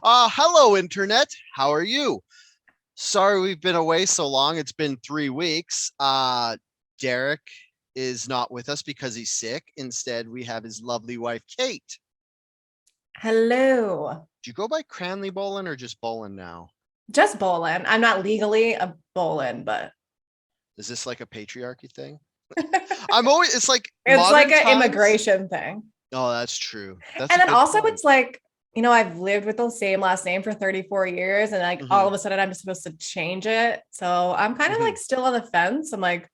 Hello, Internet. How are you? Sorry we've been away so long. It's been 3 weeks. Derek is not with us because he's sick. Instead, we have his lovely wife, Kate. Hello. Do you go by Cranley Bolin or just Bolin now? Just Bolin. I'm not legally a Bolin, but Is this like a patriarchy thing? I'm always, it's like it's like modern an times. immigration thing. Oh, that's true. That's And a then good also point. it's like, I've lived with the same last name for 34 years and like all of Mhm, a sudden I'm supposed to change it. So I'm kind of mhm, like still on the fence. I'm like,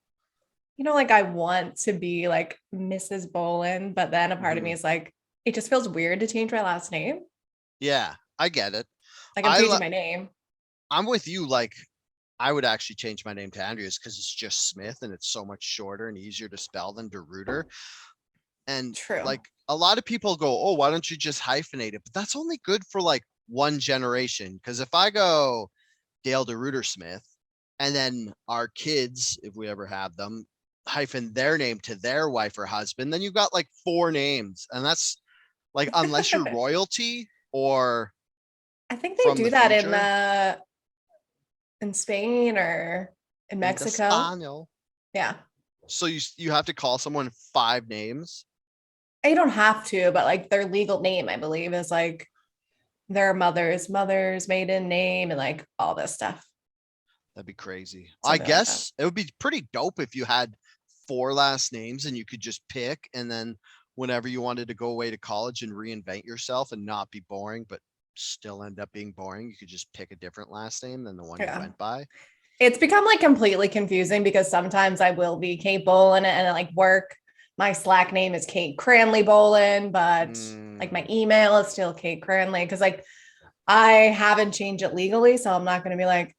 like I want to be like Mrs. Bolin, but then a part of me mhm. is like, it just feels weird to change my last name. Yeah, I get it. Like I'm I changing lo- my name. I'm with you. Like, I would actually change my name to Andrews because it's just Smith and it's so much shorter and easier to spell than DeRuiter. And True. like a lot of people go, oh, why don't you just hyphenate it? But that's only good for like one generation. Because if I go Dale DeRuiter Smith and then our kids, if we ever have them, hyphen their name to their wife or husband, then you've got like four names. And that's like, unless you're royalty or I think they from do the that future, in Spain or in in the Mexico. Spaniel. Yeah. So you have to call someone five names. You don't have to, but like their legal name, I believe, is like their mother's maiden name and like all this stuff. That'd be crazy. I Something like that. guess it would be pretty dope if you had four last names and you could just pick, and then whenever you wanted to go away to college and reinvent yourself and not be boring, but still end up being boring, you could just pick a different last name than the one you Yeah. went by. It's become like completely confusing because sometimes I will be Kate Bolin and at like work, my Slack name is Kate Cranley Bolin, but like my Mm, email is still Kate Cranley because like I haven't changed it legally. So I'm not going to be like,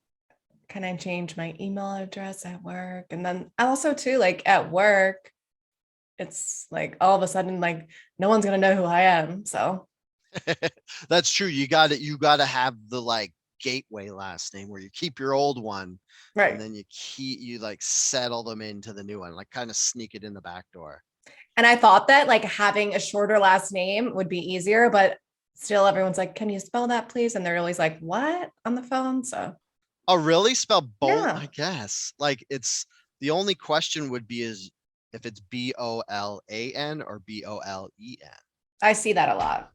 can I change my email address at work? And then also too, like at work, it's like all of a sudden, like no one's gonna know who I am. So that's true. You gotta have the like gateway last name where you keep your old one and right. then you like settle them into the new one, like kind of sneak it in the back door. And I thought that like having a shorter last name would be easier, but still everyone's like, can you spell that please? And they're always like, what on the phone? So Oh, really? Spell bolt? yeah, I guess. Like it's the only question would be is if it's Bolan or Bolen. I see that a lot,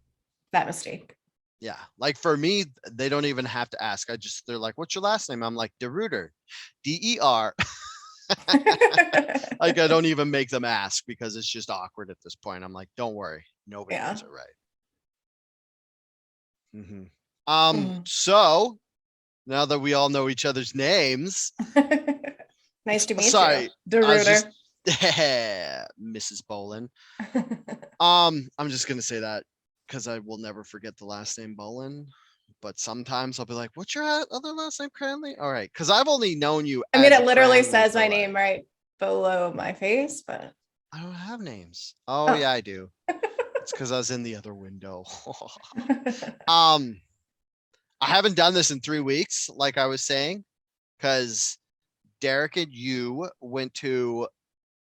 that mistake. Yeah. Like for me, they don't even have to ask. They're like, what's your last name? I'm like, DeRuiter. DER. Like I don't even make them ask because it's just awkward at this point. I'm like, don't worry. Nobody Yeah. gets it right. Mhm. So now that we all know each other's names, Nice to meet you, sorry, I was just DeRuiter. Mrs. Bolin. I'm just gonna say that because I will never forget the last name Bolin. But sometimes I'll be like, "What's your other last name, Cranley?" All right, because I've only known you I mean, as it a literally Cranley says for my like name right below my face, but I don't have names. Oh oh. yeah, I do. It's because I was in the other window. um, I haven't done this in 3 weeks, like I was saying, because Derek and you went to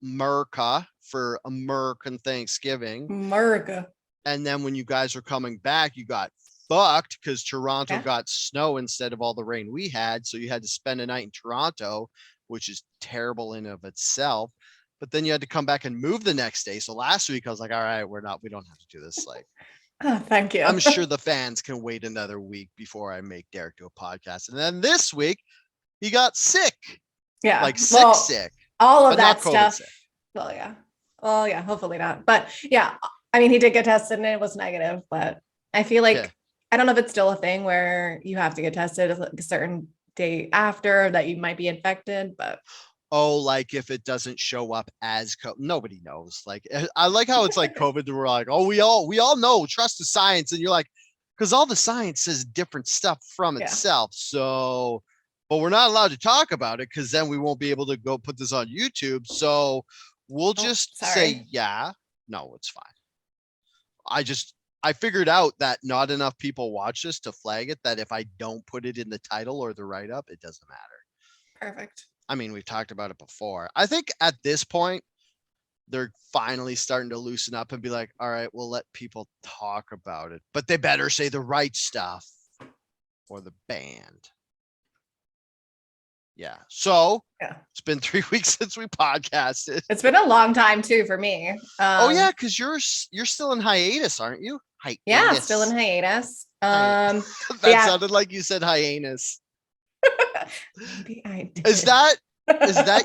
America for American Thanksgiving. America. And then when you guys were coming back, you got fucked because Toronto Yeah. got snow instead of all the rain we had. So you had to spend a night in Toronto, which is terrible in of itself. But then you had to come back and move the next day. So last week I was like, all right, we don't have to do this. Like, Oh, thank you. I'm sure the fans can wait another week before I make Derek do a podcast. And then this week he got sick, Yeah. like sick, Well, sick, all of but not that COVID stuff. sick. Well, yeah. Well, yeah, hopefully not. But yeah, I mean, he did get tested and it was negative, but I feel Yeah. like I don't know if it's still a thing where you have to get tested a certain day after that you might be infected, but Oh, like if it doesn't show up as nobody knows. Like I like how it's like COVID. We're like, oh, we all know. Trust the science, and you're like, because all the science says different stuff from yeah. itself. So, but we're not allowed to talk about it because then we won't be able to go put this on YouTube. So we'll Oh, just say sorry. yeah. No, it's fine. I figured out that not enough people watch this to flag it. That if I don't put it in the title or the write up, it doesn't matter. Perfect. I mean, we've talked about it before. I think at this point, they're finally starting to loosen up and be like, all right, we'll let people talk about it, but they better say the right stuff. or the band. Yeah. So Yeah. it's been 3 weeks since we podcasted. It's been a long time too for me. Oh yeah, because you're still in hiatus, aren't you? Hiatus. Yeah, still in hiatus. That yeah. sounded like you said hyenas. Maybe I did. Is that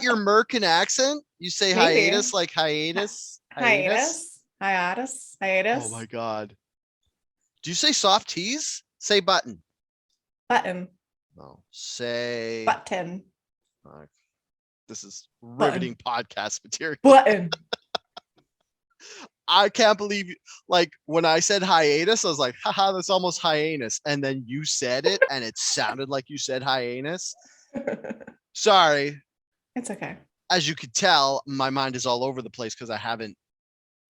your Merkin accent? You say Maybe. hiatus like hiatus? Hiatus. Oh my god. Do you say soft T's? Say button. Button. No. Say button. This is riveting podcast material. Button. I can't believe you, like when I said hiatus, I was like, haha, that's almost hyenas. And then you said it and it sounded like you said hyenas. Sorry. It's okay. As you could tell, my mind is all over the place because I haven't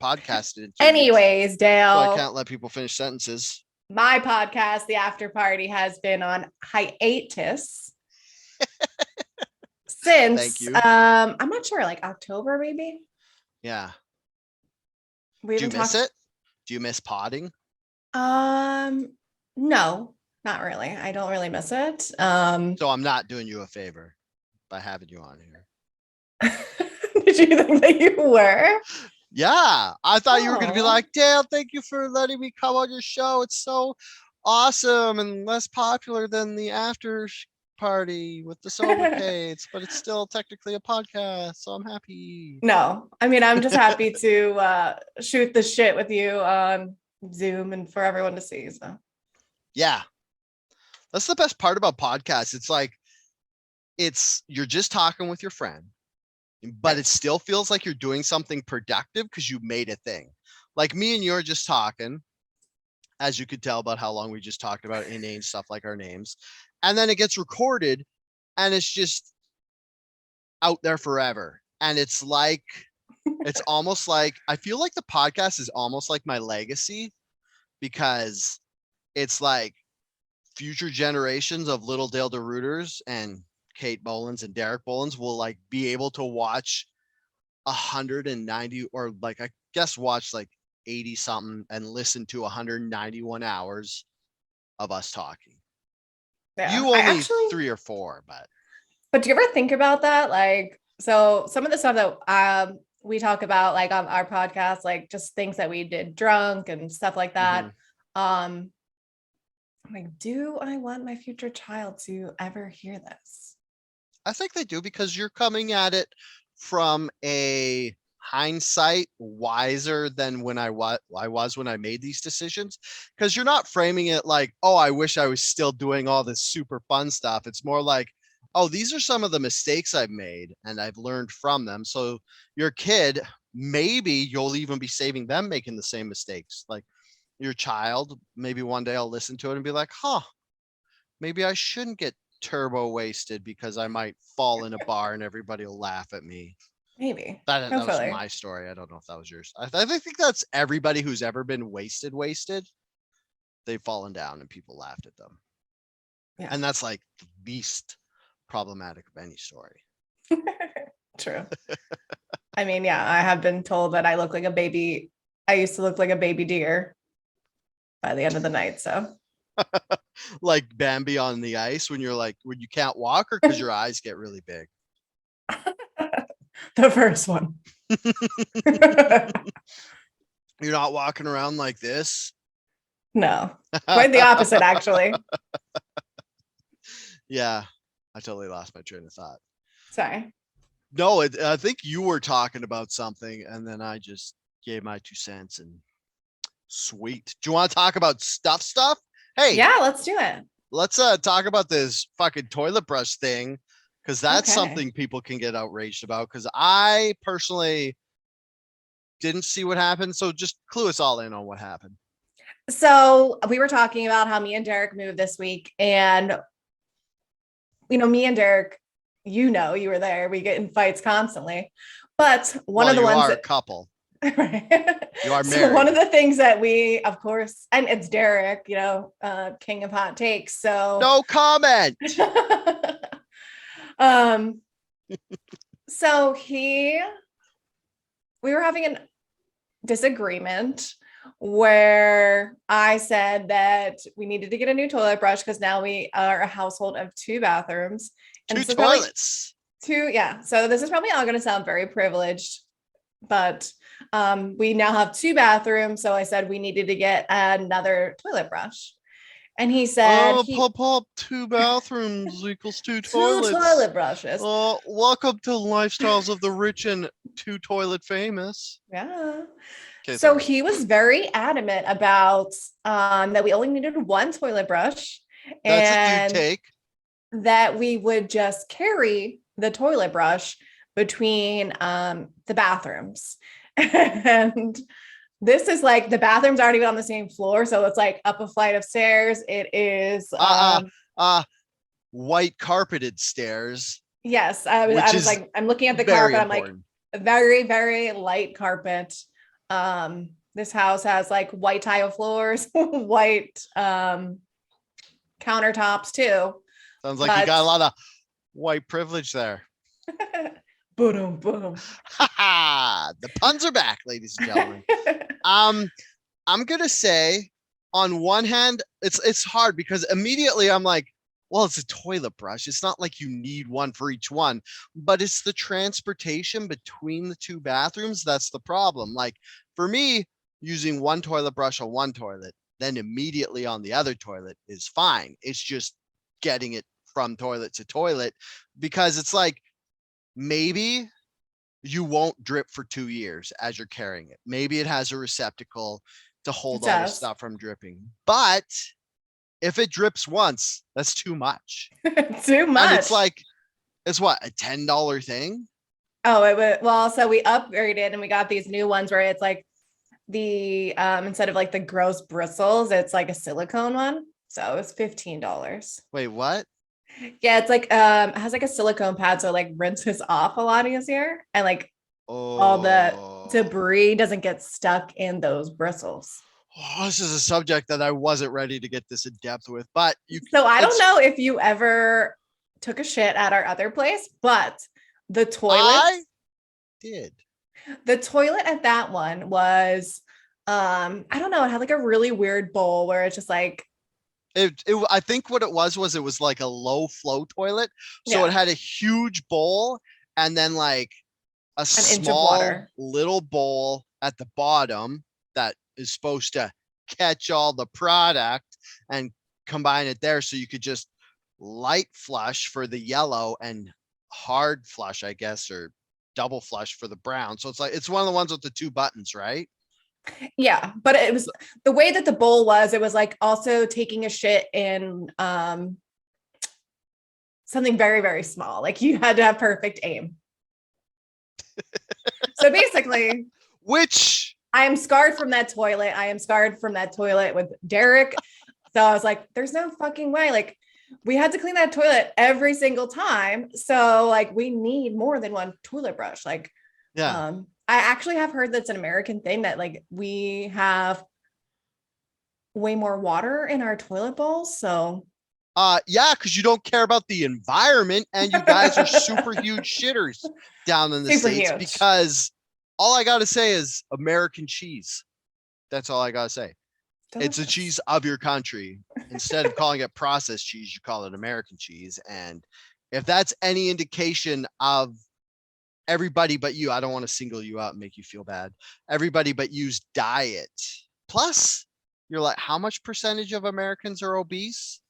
podcasted in 2 weeks, Anyways, Dale. so I can't let people finish sentences. My podcast, The After Party, has been on hiatus since Thank you. I'm not sure, like October maybe. Yeah. Do you miss it? Do you miss podding? No, not really. I don't really miss it. So I'm not doing you a favor by having you on here. Did you think that you were? Yeah, I thought you were going to be like, Dale, thank you for letting me come on your show. It's so awesome and less popular than the after party with the sobriquets, but it's still technically a podcast, so I'm happy. No, I mean, I'm just happy to shoot the shit with you on Zoom and for everyone to see. So yeah, that's the best part about podcasts. It's like you're just talking with your friend, but it still feels like you're doing something productive because you made a thing. Like me and you're just talking, as you could tell about how long we just talked about inane stuff like our names. And then it gets recorded and it's just out there forever. And it's like, it's almost like, I feel like the podcast is almost like my legacy because it's like future generations of little Dale DeRooters and Kate Bolins and Derek Bolins will like be able to watch 190 or like, I guess watch like 80 something and listen to 191 hours of us talking. Yeah, you only 3 or 4, but do you ever think about that? Like, so some of the stuff that we talk about, like on our podcast, like just things that we did drunk and stuff like that. I'm like, do I want my future child to ever hear this? I think they do because you're coming at it from a hindsight wiser than when I was when I made these decisions, because you're not framing it like, oh, I wish I was still doing all this super fun stuff. It's more like, oh, these are some of the mistakes I've made and I've learned from them. So your kid, maybe you'll even be saving them making the same mistakes. Like your child, maybe one day I'll listen to it and be like, huh, maybe I shouldn't get turbo wasted because I might fall in a bar and everybody will laugh at me. Maybe that was my story. I don't know if that was yours. I think that's everybody who's ever been wasted. They've fallen down and people laughed at them. Yeah. And that's like the least problematic of any story. True. I mean, yeah, I have been told that I look like a baby. I used to look like a baby deer by the end of the night. So like Bambi on the ice when you can't walk, or because your eyes get really big? The first one. You're not walking around like this? No, quite the opposite, actually. Yeah, I totally lost my train of thought. Sorry. No, I think you were talking about something, and then I just gave my 2 cents. And sweet. Do you want to talk about stuff? Hey. Yeah, let's do it. Let's talk about this fucking toilet brush thing. Because that's something people can get outraged about. Because I personally didn't see what happened. So just clue us all in on what happened. So we were talking about how me and Derek moved this week. And, me and Derek, you were there. We get in fights constantly. But one of the ones that... a couple. Right. You are married. So one of the things that we, of course, and it's Derek, king of hot takes. So no comment. So we were having a disagreement where I said that we needed to get a new toilet brush because now we are a household of 2 bathrooms. And Two this is probably toilets. yeah. So this is probably all going to sound very privileged, but we now have 2 bathrooms. So I said we needed to get another toilet brush. And he said, Oh, pop, 2 bathrooms equals 2 2 toilets. toilet brushes. Oh, welcome to lifestyles of the rich and 2 toilet famous. Yeah. Okay, So sorry. he was very adamant about that we only needed 1 toilet brush That's a dude and take. that we would just carry the toilet brush between the bathrooms. And this is like the bathrooms aren't even on the same floor. So it's like up a flight of stairs. It is White carpeted stairs. yes. I Which was is like, I'm looking at the very carpet. important. I'm like a very, very light carpet. This house has like white tile floors, white countertops too. Sounds like you got a lot of white privilege there. Boom, boom. The puns are back, ladies and gentlemen. I'm gonna say, on one hand, it's hard because immediately I'm like, well, it's a toilet brush. It's not like you need one for each one, but it's the transportation between the 2 bathrooms that's the problem. Like for me, using one toilet brush on one toilet, then immediately on the other toilet is fine. It's just getting it from toilet to toilet because it's like maybe you won't drip for 2 years as you're carrying it. Maybe it has a receptacle to hold all the stuff from dripping. But if it drips once, that's too much. Too much. And it's like, it's what, a $10 thing? Oh, it was well, so we upgraded and we got these new ones where it's like the instead of like the gross bristles, it's like a silicone one. So it's $15. Wait, what? Yeah, it's like it has like a silicone pad, so it like rinses off a lot easier, and like all the debris doesn't get stuck in those bristles. Oh, this is a subject that I wasn't ready to get this in depth with, but So I don't know if you ever took a shit at our other place, but the toilet I did. The toilet at that one was I don't know, it had like a really weird bowl where it's just like I think what it was like a low flow toilet. So it had a huge bowl and then like a small little bowl at the bottom that is supposed to catch all the product and combine it there. So you could just light flush for the yellow and hard flush, I guess, or double flush for the brown. So it's like, it's one of the ones with the 2 buttons, right? Yeah, but it was the way that the bowl was, it was like also taking a shit in something very, very small. Like you had to have perfect aim. So basically, which I am scarred from that toilet. I am scarred from that toilet with Derek. So I was like, there's no fucking way. Like we had to clean that toilet every single time. So like we need more than 1 toilet brush. Like, yeah. I actually have heard that's an American thing that like we have way more water in our toilet bowls. So yeah, because you don't care about the environment and you guys are super huge shitters down in the States because all I gotta say is American cheese. That's all I gotta say. It's a cheese of your country. Instead of calling it processed cheese, you call it American cheese. And if that's any indication of everybody but you, I don't want to single you out and make you feel bad. Everybody but you's diet. Plus, you're like, how much percentage of Americans are obese?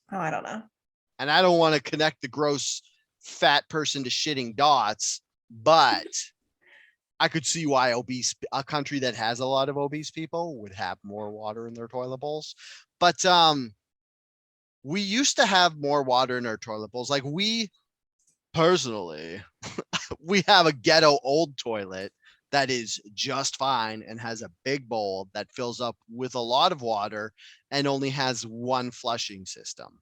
Oh, I don't know. And I don't want to connect the gross fat person to shitting dots, but I could see why a country that has a lot of obese people would have more water in their toilet bowls. But we used to have more water in our toilet bowls. Like we personally, we have a ghetto old toilet that is just fine and has a big bowl that fills up with a lot of water and only has 1 flushing system.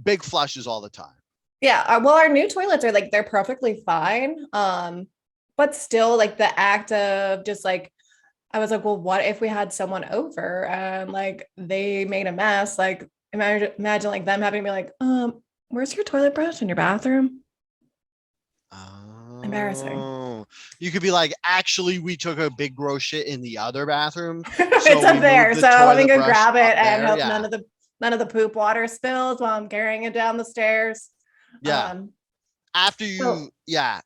Big flushes all the time. Yeah, well, our new toilets are like, they're perfectly fine. But still like the act of just like, I was like, well, what if we had someone over and like they made a mess? Like imagine like them having to be like, where's your toilet brush in your bathroom? Embarrassing. You could be like, actually, we took a big gross shit in the other bathroom. It's up there. So let me go grab it and hope Yeah. none of the poop water spills while I'm carrying it down the stairs. Yeah. After you, yeah.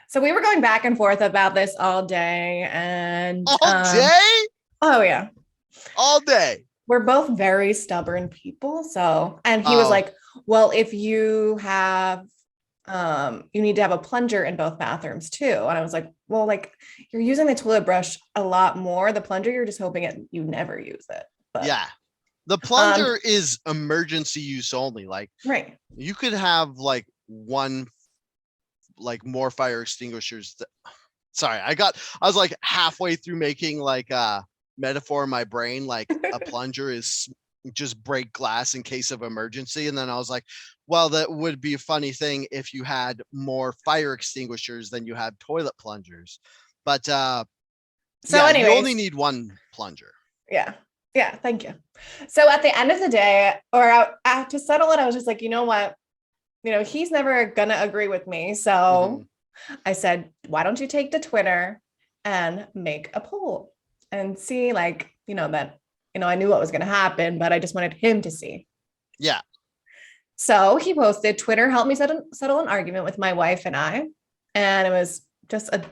So we were going back and forth about this all day and all day. Oh yeah. All day. We're both very stubborn people. So, and he was like, well, if you have, you need to have a plunger in both bathrooms too. And I was like, well, like you're using the toilet brush a lot more. The plunger, you're just hoping you never use it. But, yeah. The plunger is emergency use only. Like, right. You could have like one, like more fire extinguishers. Sorry, I was like halfway through making like a metaphor in my brain, like a plunger is just break glass in case of emergency. And then I was like, well, that would be a funny thing if you had more fire extinguishers than you have toilet plungers. But anyways, you only need one plunger. Yeah. Yeah. Thank you. So at the end of the day, or to settle it, I was just like, you know what? He's never going to agree with me. So I said, why don't you take to Twitter and make a poll and see that, I knew what was going to happen, but I just wanted him to see. Yeah. So he posted, Twitter helped me settle an argument with my wife and I. And it was just a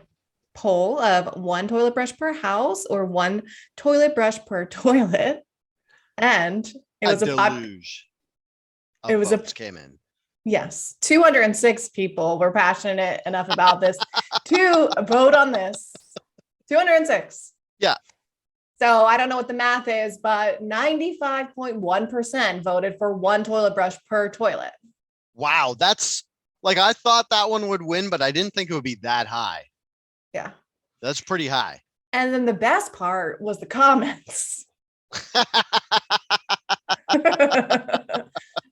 poll of one toilet brush per house or one toilet brush per toilet. And it was a deluge. It was came in. Yes. 206 people were passionate enough about this to vote on this. 206. Yeah. So I don't know what the math is, but 95.1% voted for one toilet brush per toilet. Wow. That's like, I thought that one would win, but I didn't think it would be that high. Yeah. That's pretty high. And then the best part was the comments.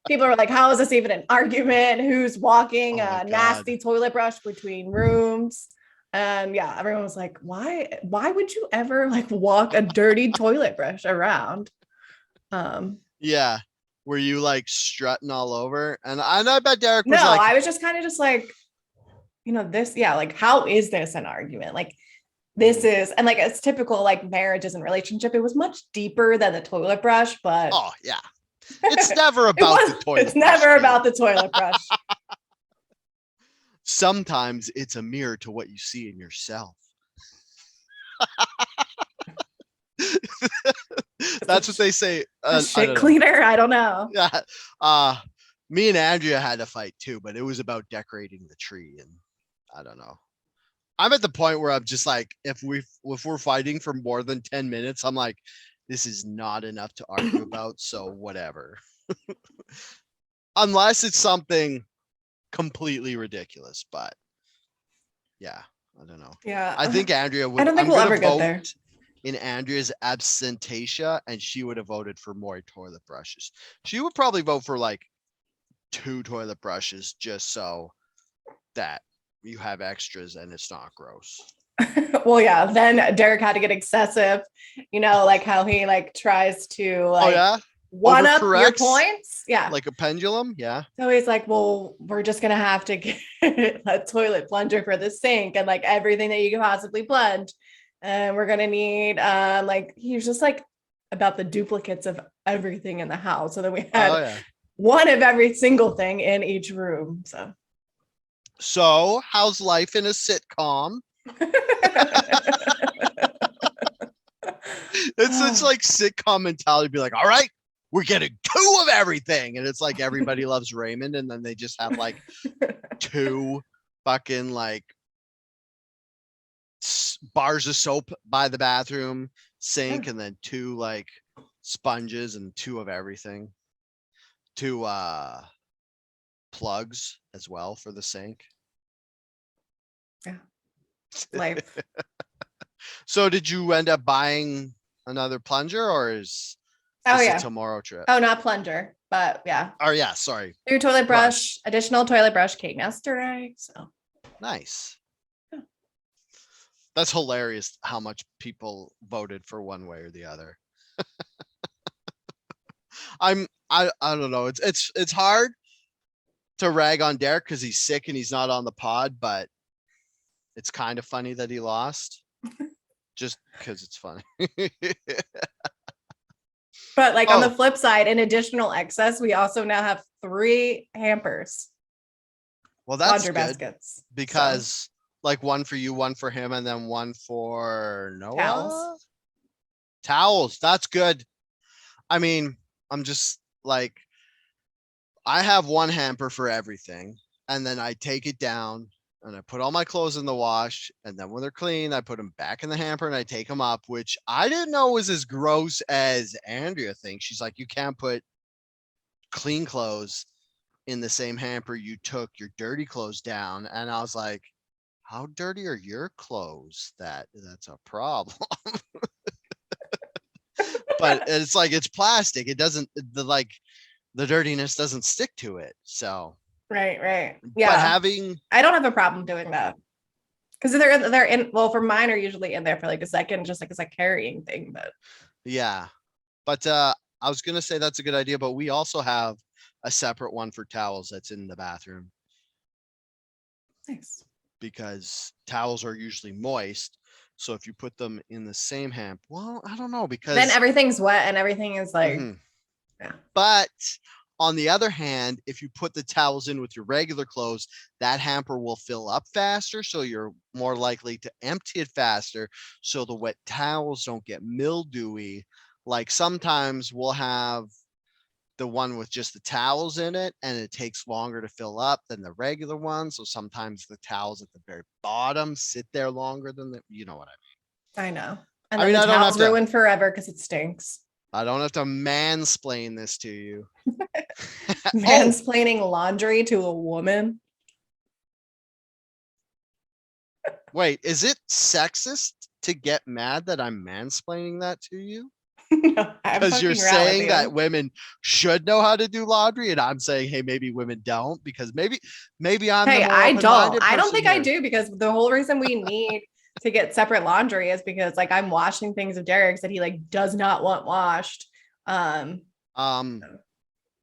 People are like, how is this even an argument? Who's walking a nasty toilet brush between rooms? And yeah, everyone was like, why would you ever walk a dirty toilet brush around? Yeah. Were you strutting all over? And I bet Derek was I was just kind of this, how is this an argument? This is, and it's typical marriages and relationship. It was much deeper than the toilet brush, but oh yeah. It's never about the toilet. It's never about the toilet brush. Sometimes it's a mirror to what you see in yourself. That's what they say. A shit cleaner? I don't know. Yeah. Me and Andrea had a fight too, but it was about decorating the tree, and I don't know. I'm at the point where I'm just like, if we're fighting for more than 10 minutes, I'm like, this is not enough to argue about, so whatever. Unless it's something completely ridiculous, but yeah, I don't know. Yeah. I think Andrea would. I don't think we'll ever get there. In Andrea's absentia, and she would have voted for more toilet brushes. She would probably vote for 2 toilet brushes just so that you have extras and it's not gross. Well, yeah, then Derek had to get excessive, how he tries to one up your points. Yeah. Like a pendulum. Yeah. So he's like, well, we're just going to have to get a toilet plunger for the sink and everything that you can possibly plunge. And we're going to need, he's just about the duplicates of everything in the house. So then we had one of every single thing in each room. So how's life in a sitcom? It's such sitcom mentality. Be like, all right, we're getting 2 of everything, and it's Everybody Loves Raymond, and then they just have 2 fucking bars of soap by the bathroom sink, and then 2 sponges and 2 of everything. 2 plugs as well for the sink. Yeah. Life. So did you end up buying another plunger, or is this a tomorrow trip? Oh, not plunger, but yeah. Oh yeah, sorry. New toilet brush, additional toilet brush came yesterday. So nice. Yeah. That's hilarious how much people voted for one way or the other. I don't know. It's hard to rag on Derek because he's sick and he's not on the pod, but it's kind of funny that he lost just because it's funny. But like on the Oh, flip side, in additional excess, we also now have 3 hampers, well, that's laundry good baskets. So because like one for you, one for him, and then one for towels. Noah. Towels. That's good. I mean, I'm just like, I have one hamper for everything, and then I take it down and I put all my clothes in the wash, and then when they're clean, I put them back in the hamper and I take them up, which I didn't know was as gross as Andrea thinks. She's like, you can't put clean clothes in the same hamper you took your dirty clothes down. And I was like, how dirty are your clothes? That's a problem. But it's like, it's plastic. It doesn't, the dirtiness doesn't stick to it. So, Right. but Yeah. having, I don't have a problem doing that. Because they're in, well, for mine are usually in there for like a second, just like it's a carrying thing. But yeah. But I was gonna say that's a good idea, but we also have a separate one for towels that's in the bathroom nice. because towels are usually moist. So if you put them in the same hamp, well, I don't know Then because everything's wet and everything is like, Mhm. yeah. But on the other hand, if you put the towels in with your regular clothes, that hamper will fill up faster. So you're more likely to empty it faster. So the wet towels don't get mildewy. Like sometimes we'll have the one with just the towels in it and it takes longer to fill up than the regular one. So sometimes the towels at the very bottom sit there longer than you know what I know. And I then mean, the I don't have towel's to, ruined forever because it stinks. I don't have to mansplain this to you. Oh, Mansplaining laundry to a woman. wait, is it sexist to get mad that I'm mansplaining that to you? No, I'm Because you're fucking around with saying that you. women should know how to do laundry, and I'm saying, hey, maybe women don't, because maybe I'm the Hey, more I don't. open-minded I don't person think I here. do because the whole reason we need to get separate laundry is because like I'm washing things of Derek's that he like does not want washed. Um, Um,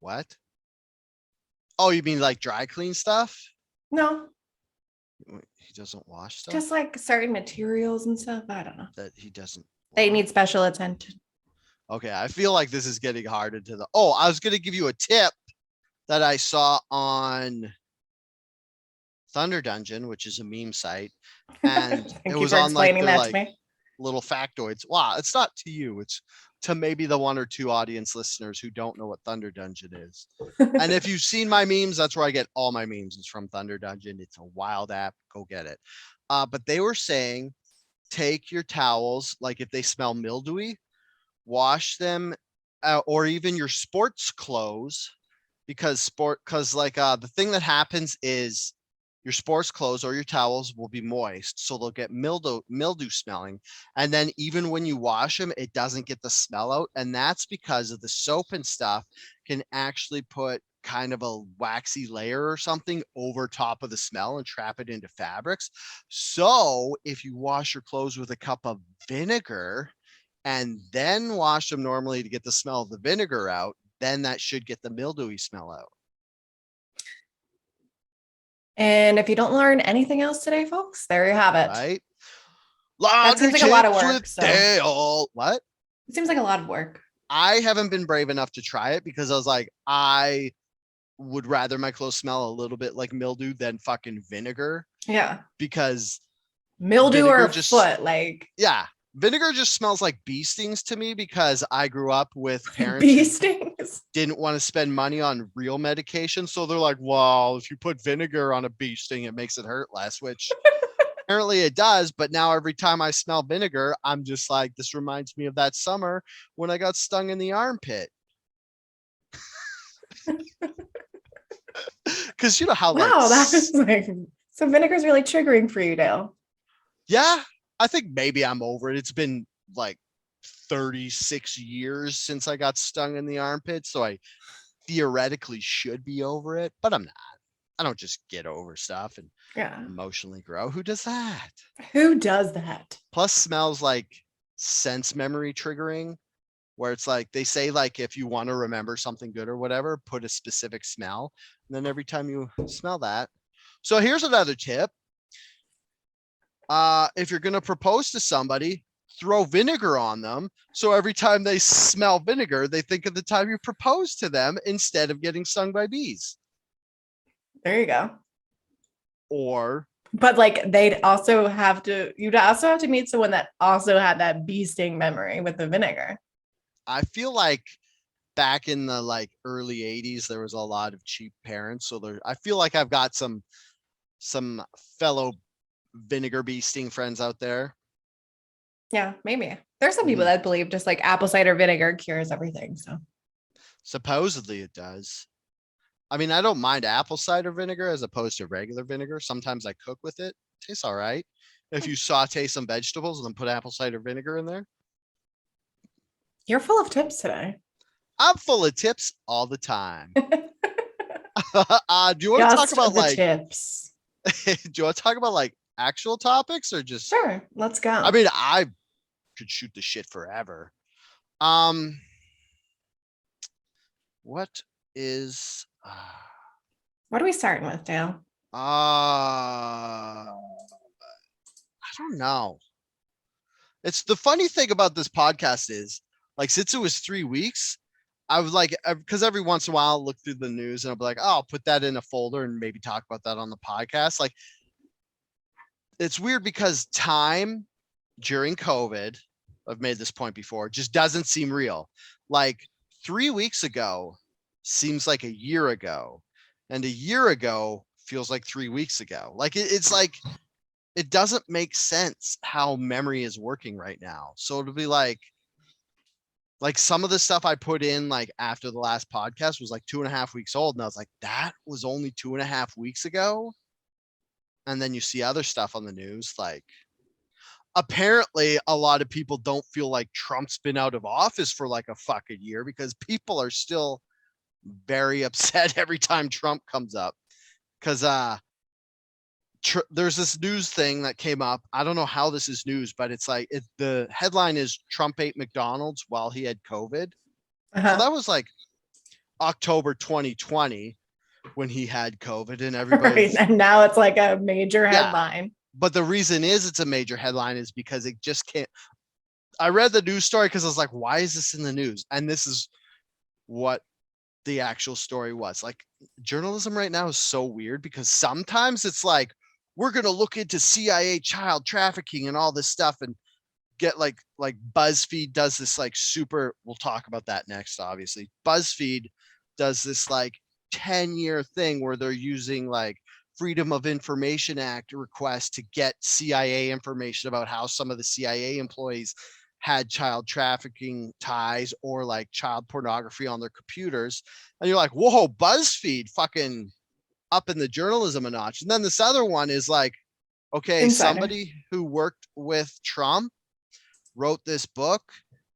what? Oh, you mean like dry clean stuff? no, He doesn't wash stuff just like certain materials and stuff. I don't know. that he doesn't They wash. need special attention. Okay, I feel like this is getting hard into the. Oh, I was gonna give you a tip that I saw on Thunder Dungeon, which is a meme site, and it Thank you was for on like explaining their that to like me. little factoids. Wow, it's not to you, it's to maybe the one or two audience listeners who don't know what Thunder Dungeon is. And if you've seen my memes, that's where I get all my memes. It's from Thunder Dungeon. It's a wild app. Go get it. But they were saying take your towels, like if they smell mildewy, wash them, or even your sports clothes, because the thing that happens is your sports clothes or your towels will be moist, so they'll get mildew smelling, and then even when you wash them it doesn't get the smell out, and that's because of the soap and stuff can actually put kind of a waxy layer or something over top of the smell and trap it into fabrics. So if you wash your clothes with a cup of vinegar and then wash them normally to get the smell of the vinegar out, then that should get the mildewy smell out. And if you don't learn anything else today, folks, there you have it. Right? That Laundry seems like a lot of tips work. with So Dale. What? it seems like a lot of work. I haven't been brave enough to try it because I was like, I would rather my clothes smell a little bit like mildew than fucking vinegar, Yeah. because Mildew or vinegar a just, foot, like yeah, vinegar just smells like bee stings to me because I grew up with parents bee who stings. didn't want to spend money on real medication. So they're like, well, if you put vinegar on a bee sting, it makes it hurt less, which apparently it does. But now every time I smell vinegar, I'm just like, this reminds me of that summer when I got stung in the armpit. Because you know how like, Wow, that is like so vinegar's really triggering for you, Dale. yeah, I think maybe I'm over it. It's been like 36 years since I got stung in the armpit. So I theoretically should be over it, but I'm not. I don't just get over stuff and Yeah. emotionally grow. Who does that? Who does that? Plus smells like sense memory triggering, where it's like they say like if you want to remember something good or whatever, put a specific smell. And then every time you smell that. So here's another tip. If you're going to propose to somebody, throw vinegar on them. So every time they smell vinegar, they think of the time you proposed to them instead of getting stung by bees. There you go. Or, but like you'd also have to meet someone that also had that bee sting memory with the vinegar. I feel like back in the like early 80s, there was a lot of cheap parents. So I feel like I've got some fellow vinegar bee sting friends out there. Yeah, maybe. There's some people that believe just like apple cider vinegar cures everything. So supposedly it does. I mean, I don't mind apple cider vinegar as opposed to regular vinegar. Sometimes I cook with it. Tastes all right. If you saute some vegetables and then put apple cider vinegar in there. You're full of tips today. I'm full of tips all the time. Do you want to talk about like tips? Do you want to talk about like actual topics or just Sure, let's go. I mean, I could shoot the shit forever. What is what are we starting with, Dale? I don't know. It's the funny thing about this podcast is like, since it was 3 weeks, I was like, because every once in a while I'll look through the news and I'll be like, oh, I'll put that in a folder and maybe talk about that on the podcast. Like, it's weird because time during COVID, I've made this point before, just doesn't seem real. Like 3 weeks ago seems like a year ago, and a year ago feels like 3 weeks ago. Like it's like, it doesn't make sense how memory is working right now. So it'll be like some of the stuff I put in like after the last podcast was like 2.5 weeks old. And I was like, that was only 2.5 weeks ago. And then you see other stuff on the news. Like apparently a lot of people don't feel like Trump's been out of office for like a fucking year because people are still very upset every time Trump comes up. Cause, there's this news thing that came up. I don't know how this is news, but it's like the headline is Trump ate McDonald's while he had COVID. So that was like October 2020 when he had COVID and everybody. Right. And now it's like a major headline. But the reason is it's a major headline is because it just can't. I read the news story because I was like, why is this in the news? And this is what the actual story was. Like journalism right now is so weird because sometimes it's like, we're going to look into CIA child trafficking and all this stuff and get like Buzzfeed does this like super, we'll talk about that next, obviously. Buzzfeed does this like 10-year thing where they're using like Freedom of Information Act requests to get CIA information about how some of the CIA employees had child trafficking ties or like child pornography on their computers. And you're like, whoa, Buzzfeed fucking up in the journalism a notch. And then this other one is like, okay, Insider. Somebody who worked with Trump wrote this book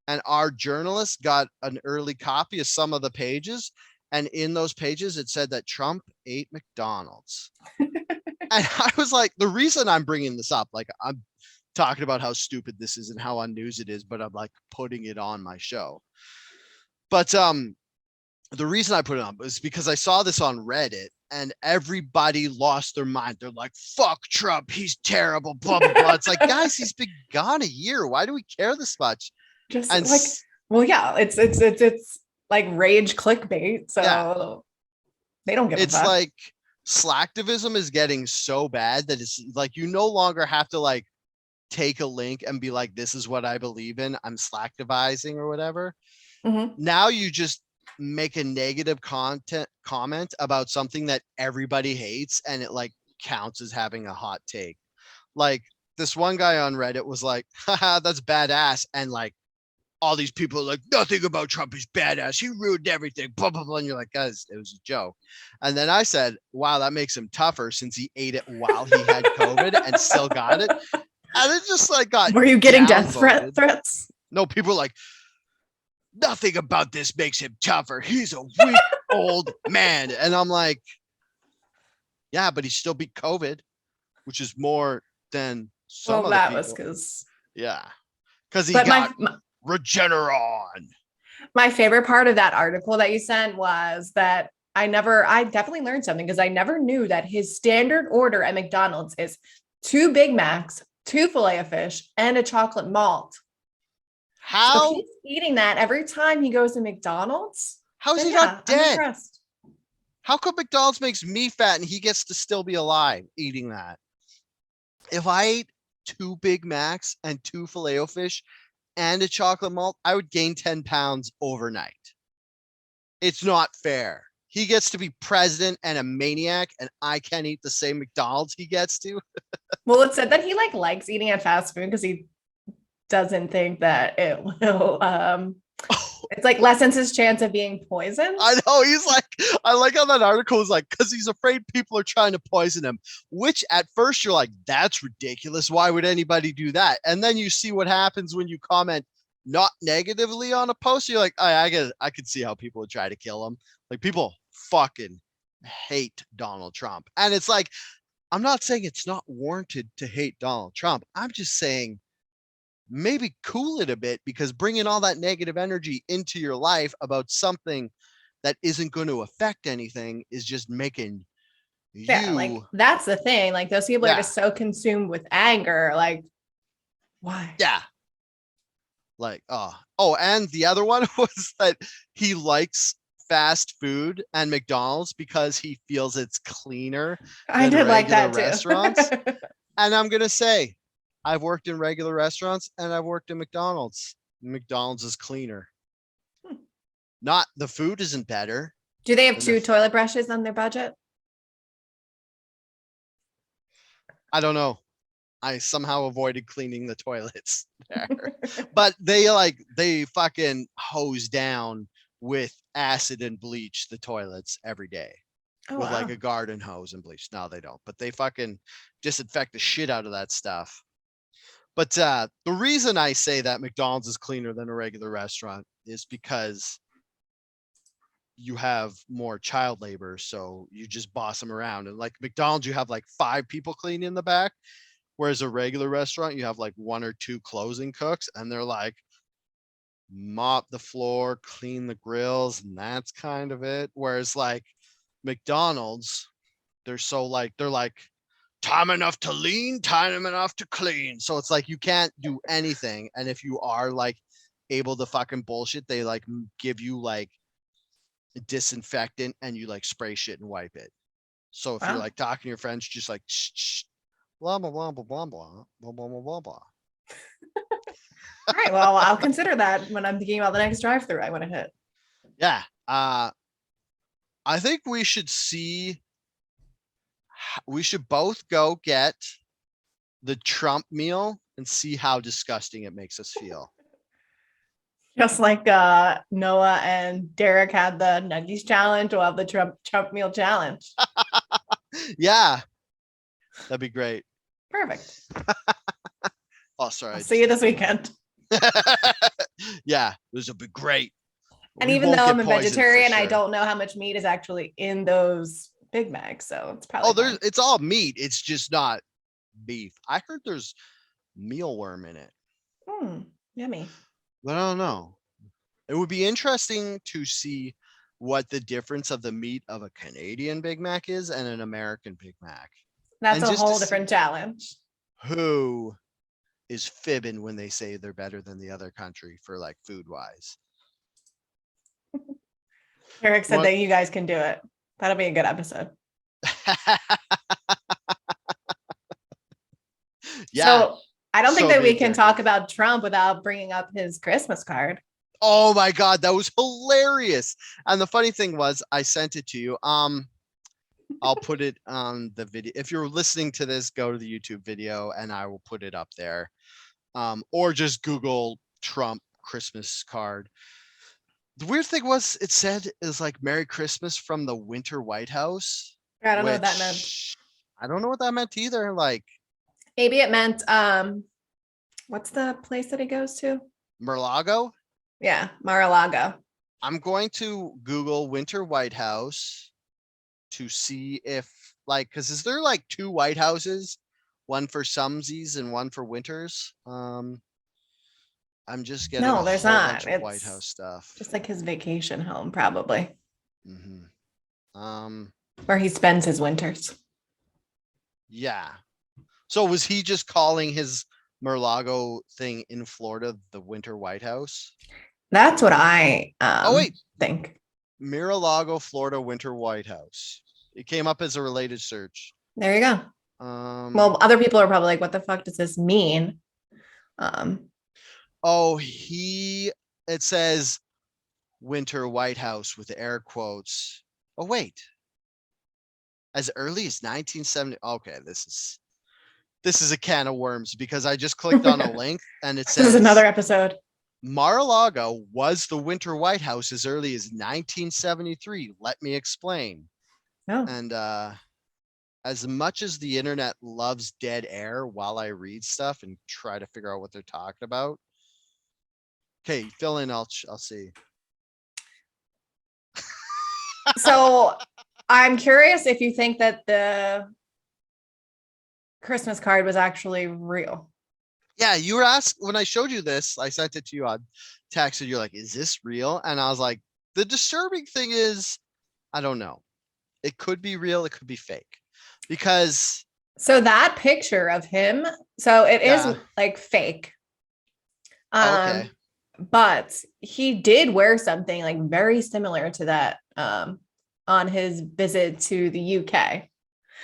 and our journalist got an early copy of some of the pages. And in those pages, it said that Trump ate McDonald's. And I was like, the reason I'm bringing this up, like I'm talking about how stupid this is and how unnews it is, but I'm like putting it on my show. But the reason I put it on is because I saw this on Reddit and everybody lost their mind. They're like, fuck Trump, he's terrible, blah, blah, blah. It's like, guys, he's been gone a year. Why do we care this much? Just and like, well, yeah, it's like rage clickbait. So they don't give a fuck. It's like slacktivism is getting so bad that it's like, you no longer have to like take a link and be like, this is what I believe in. I'm slacktivizing or whatever. Mm-hmm. Now you just make a negative comment about something that everybody hates and it like counts as having a hot take. Like this one guy on Reddit was like, haha, that's badass. And like all these people are like, nothing about Trump is badass. He ruined everything, blah, blah, blah. And you're like, guys, it was a joke. And then I said, wow, that makes him tougher since he ate it while he had COVID and still got it. And it just like got. Were you getting death threats? No, people were like, nothing about this makes him tougher. He's a weak old man. And I'm like, yeah, but he still beat COVID, which is more than some other people. Was because. Yeah. Because he got Regeneron. My favorite part of that article that you sent was that I definitely learned something because I never knew that his standard order at McDonald's is 2 Big Macs, 2 fillet of fish, and a chocolate malt. So if How? he's eating that every time he goes to McDonald's, How is then he yeah, not I'm dead? impressed. How come McDonald's makes me fat and he gets to still be alive eating that? If I ate 2 Big Macs and 2 Filet-O-Fish and a chocolate malt, I would gain 10 pounds overnight. It's not fair. He gets to be president and a maniac, and I can't eat the same McDonald's he gets to. Well, it said that he likes eating at fast food because he doesn't think that it will it's like lessens his chance of being poisoned. I know, he's like, I like how that article is like, because he's afraid people are trying to poison him, which at first you're like, that's ridiculous. Why would anybody do that? And then you see what happens when you comment not negatively on a post. You're like, I could see how people would try to kill him. Like, people fucking hate Donald Trump. And it's like, I'm not saying it's not warranted to hate Donald Trump. I'm just saying maybe cool it a bit, because bringing all that negative energy into your life about something that isn't going to affect anything is just making Yeah, you. like that's the thing. Like those people are just so consumed with anger. Like, why? Yeah. Like, oh, and the other one was that he likes fast food and McDonald's because he feels it's cleaner I than did like regular that too. restaurants. And I'm gonna say, I've worked in regular restaurants and I've worked in McDonald's. McDonald's is cleaner. Not the food isn't better. Do they have 2 toilet brushes on their budget? I don't know. I somehow avoided cleaning the toilets there. But they fucking hose down with acid and bleach the toilets every day. Oh, with wow. like a garden hose and bleach. No, they don't. But they fucking disinfect the shit out of that stuff. But the reason I say that McDonald's is cleaner than a regular restaurant is because you have more child labor. So you just boss them around. And like McDonald's, you have like 5 people cleaning in the back. Whereas a regular restaurant, you have like 1 or 2 closing cooks, and they're like, mop the floor, clean the grills, and that's kind of it. Whereas like McDonald's, they're like, time enough to lean, time enough to clean. So it's like you can't do anything. And if you are like able to fucking bullshit, they like give you like disinfectant and you like spray shit and wipe it. So if you're like talking to your friends, just like shh, shh, blah blah blah blah blah blah blah blah blah blah. All right, well, I'll consider that when I'm thinking about the next drive-through I want to hit. Yeah. I think we should both go get the Trump meal and see how disgusting it makes us feel. Just like Noah and Derek had the Nuggies challenge, we'll have the Trump meal challenge. Yeah. That'd be great. Perfect. Oh, sorry. I'll see you this weekend. Yeah, this will be great. And even though I'm a vegetarian, I don't know how much meat is actually in those Big Macs, so it's probably it's all meat. It's just not beef. I heard there's mealworm in it. Yummy. But I don't know. It would be interesting to see what the difference of the meat of a Canadian Big Mac is and an American Big Mac. That's a whole different challenge. Who is fibbing when they say they're better than the other country for like food wise? Eric said that you guys can do it. That'll be a good episode. Yeah. So I don't think that we can talk about Trump without bringing up his Christmas card. Oh my God, that was hilarious. And the funny thing was, I sent it to you. I'll put it on the video. If you're listening to this, go to the YouTube video and I will put it up there. Or just Google Trump Christmas card. The weird thing was, it said is like Merry Christmas from the Winter White House. I don't know what that meant. I don't know what that meant either. Like, maybe it meant what's the place that he goes to? Mar-a-Lago? Yeah, Mar-a-Lago. I'm going to Google Winter White House to see if like, because is there like 2 White Houses, one for sumsies and one for winters? I'm just getting there's not. It's White House stuff. Just like his vacation home, probably. Mm-hmm. Where he spends his winters. Yeah. So was he just calling his Mar-a-Lago thing in Florida the Winter White House? That's what I Oh wait, think. Mar-a-Lago, Florida Winter White House. It came up as a related search. There you go. Um, Well, other people are probably like, what the fuck does this mean? Um, oh, it says Winter White House with air quotes. Oh, wait. As early as 1970. Okay, this is a can of worms because I just clicked on a this link and it is another says episode. Mar-a-Lago was the Winter White House as early as 1973. Let me explain. Oh. And as much as the internet loves dead air while I read stuff and try to figure out what they're talking about. Okay, fill in. I'll see. So I'm curious if you think that the Christmas card was actually real. Yeah, you were asked when I showed you this. I sent it to you on text, and you're like, "Is this real?" And I was like, "The disturbing thing is, I don't know. It could be real. It could be fake, because So that picture of him, so it is yeah, like fake. okay, But he did wear something like very similar to that on his visit to the UK.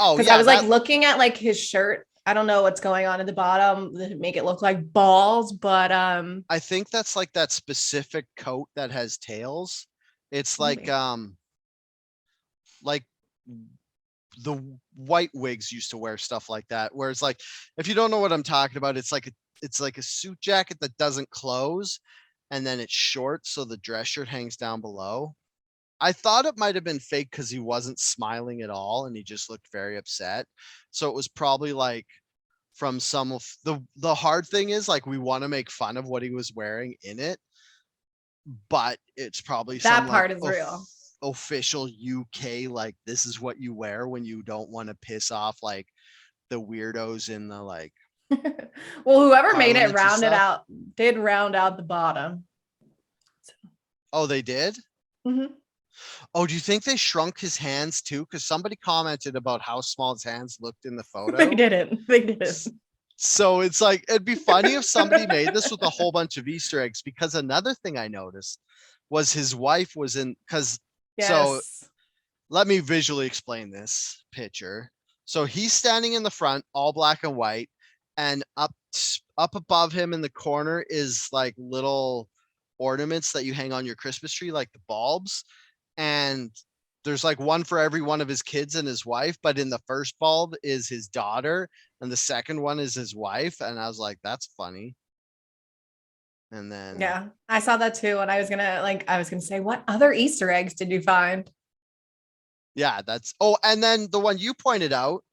oh Because I yeah, was like that looking at like his shirt. I don't know what's going on at the bottom to make it look like balls, but I think that's like that specific coat that has tails. It's maybe. like the white wigs used to wear stuff like that. Whereas like if you don't know what I'm talking about, it's like a suit jacket that doesn't close and then it's short so the dress shirt hangs down below. I thought it might have been fake because he wasn't smiling at all and he just looked very upset. So it was probably like from some of the hard thing is like we want to make fun of what he was wearing in it, but it's probably some That like part is real. official UK like this is what you wear when you don't want to piss off like the weirdos in the like Well, whoever made it parliaments and rounded stuff. out, did round out the bottom. Oh, they did? Mhm. Oh, do you think they shrunk his hands too? Because somebody commented about how small his hands looked in the They photo. didn't. They didn't. So it's like it'd be funny if somebody made this with a whole bunch of Easter eggs. Because another thing I noticed was his wife was in because so Yes. let me visually explain this picture. So he's standing in the front, all black and white, and up above him in the corner is like little ornaments that you hang on your Christmas tree, like the bulbs. And there's like one for every one of his kids and his wife, but in the first bulb is his daughter, and the second one is his wife. And I was like, that's funny. And then Yeah, I saw that too. And I was gonna say, what other Easter eggs did you find? yeah, that's and then the one you pointed out,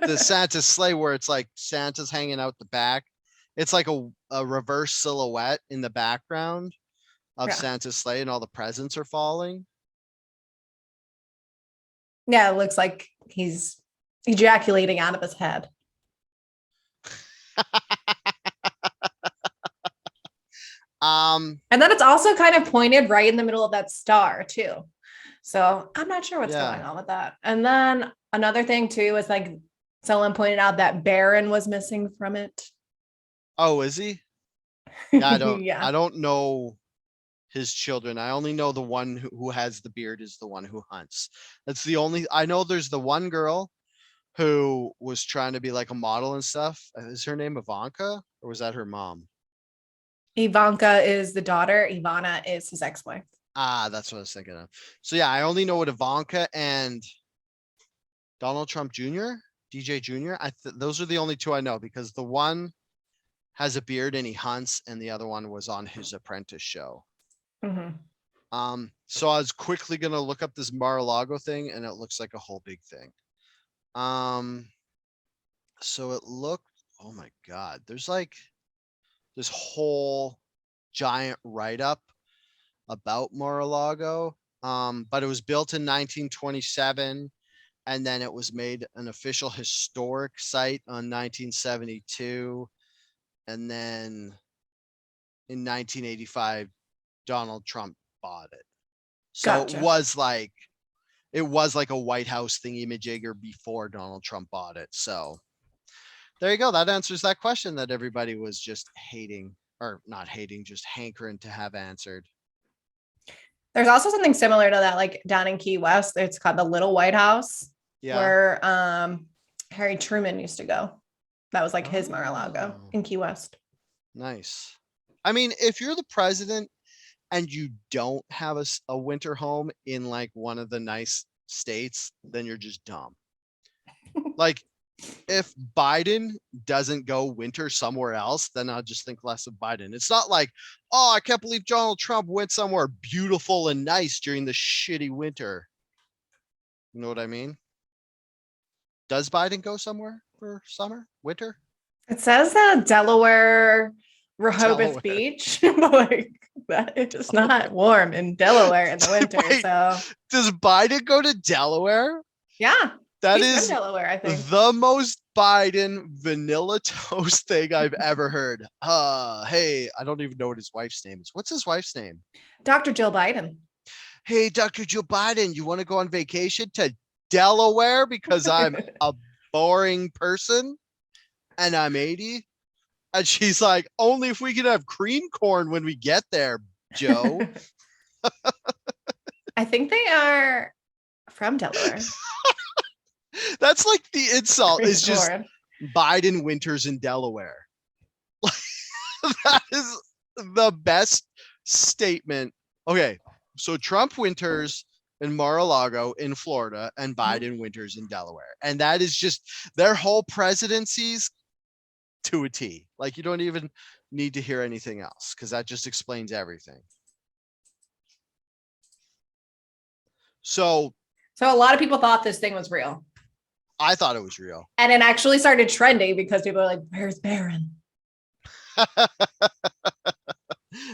the Santa's sleigh where it's like Santa's hanging out the back. It's like a reverse silhouette in the background of Yeah. Santa's sleigh and all the presents are falling. Yeah, it looks like he's ejaculating out of his head. um, And then it's also kind of pointed right in the middle of that star, too. So I'm not sure what's going yeah. on with that. And then another thing, too, is like someone pointed out that Baron was missing from it. Oh, is he? Yeah, Yeah. I don't know his children. I only know the one who has the beard is the one who hunts. That's the only I know there's the one girl who was trying to be like a model and stuff. Is her name Ivanka or was that her mom? Ivanka is the daughter. Ivana is his ex-wife. Ah, that's what I was thinking of. So yeah, I only know what Ivanka and Donald Trump Jr., DJ Jr. Those are the only two I know because the one has a beard and he hunts, and the other one was on his apprentice show. Mhm. So I was quickly gonna look up this Mar-a-Lago thing, and it looks like a whole big thing. Um, so it looked, oh my God, there's like this whole giant write-up about Mar-a-Lago. But it was built in 1927, and then it was made an official historic site on 1972, and then in 1985, Donald Trump bought it. So Gotcha. it was like a White House thingy majigger before Donald Trump bought it. So There you go. That answers that question that everybody was just hating, or not hating, just hankering to have answered. There's also something similar to that, like down in Key West. It's called the Little White House, Yeah. where Harry Truman used to go. That was like his Mar-a-Lago Oh, in Key West. nice. I mean, if you're the president and you don't have a winter home in like one of the nice states, then you're just dumb. Like, if Biden doesn't go winter somewhere else, then I'll just think less of Biden. It's not like, oh, I can't believe Donald Trump went somewhere beautiful and nice during the shitty winter. You know what I mean? Does Biden go somewhere for summer, winter? It says Delaware, Rehoboth Delaware. Beach, but like that it is not warm in Delaware in the winter. Wait, so does Biden go to Delaware? yeah, That he's is from Delaware, I think. the most Biden vanilla toast thing I've ever heard. Hey, I don't even know what his wife's name is. What's his wife's name? Dr. Jill Biden. Hey, Dr. Joe Biden, you want to go on vacation to Delaware because I'm a boring person and I'm 80? And she's like, only if we can have cream corn when we get there, Joe. I think they are from Delaware. That's like the insult. Cream It's just corn. Biden winters in Delaware. That is the best statement. Okay, so Trump winters in Mar-a-Lago in Florida and Biden winters in Delaware. And that is just their whole presidencies to a T. Like, you don't even need to hear anything else because that just explains everything. So So a lot of people thought this thing was real. I thought it was real. And it actually started trending because people are like, where's Barron?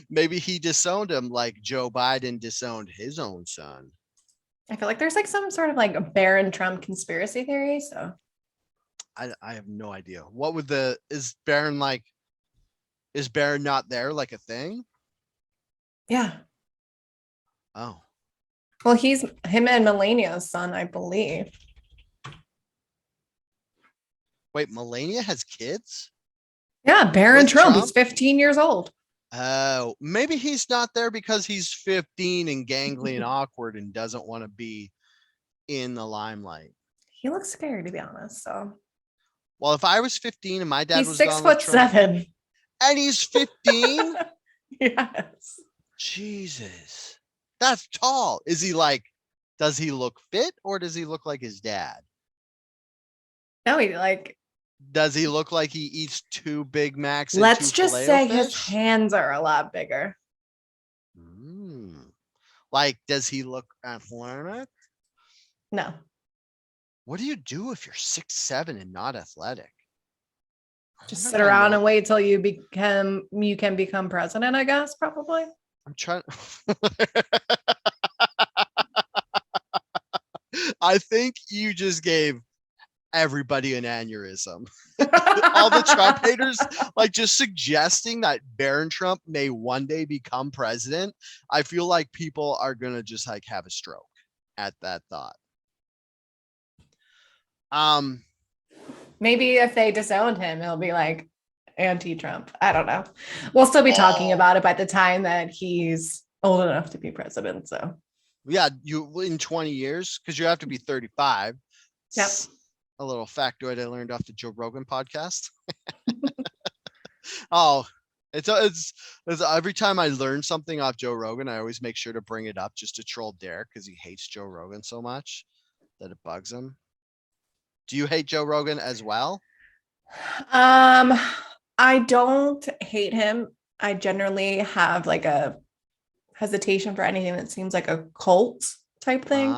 Maybe he disowned him like Joe Biden disowned his own son. I feel like there's like some sort of like a Barron Trump conspiracy theory. So I have no idea. What would is Barron not there like a thing? yeah. Oh. Well, he's him and Melania's son, I believe. Wait, Melania has kids? Yeah, Barron With Trump. Trump? He's 15 years old. Oh, maybe he's not there because he's 15 and gangly and awkward and doesn't want to be in the limelight. He looks scary, to be honest. So Well, if I was 15 and my dad he's was 6'7". And he's 15, Yes. Jesus, that's tall. Is he like? Does he look fit or does he look like his dad? No, he like. Does he look like he eats 2 Big Macs? And Let's 2 just Filet-O say his fish? hands are a lot bigger. Like, does he look athletic? No. What do you do if you're 6'7" and not athletic? Just I sit wonder if I around know- and wait till you can become president, I guess, probably. I'm trying. I think you just gave everybody an aneurysm. All the Trump haters, like, just suggesting that Barron Trump may one day become president. I feel like people are gonna just like have a stroke at that thought. Maybe if they disowned him, it'll be like anti-Trump. I don't know. We'll still be talking about it by the time that he's old enough to be president. So yeah, you in 20 years, because you have to be 35. Yep. A little factoid I learned off the Joe Rogan podcast. Oh, it's every time I learn something off Joe Rogan, I always make sure to bring it up just to troll Derek because he hates Joe Rogan so much that it bugs him. Do you hate Joe Rogan as well? I don't hate him. I generally have like a hesitation for anything that seems like a cult type thing.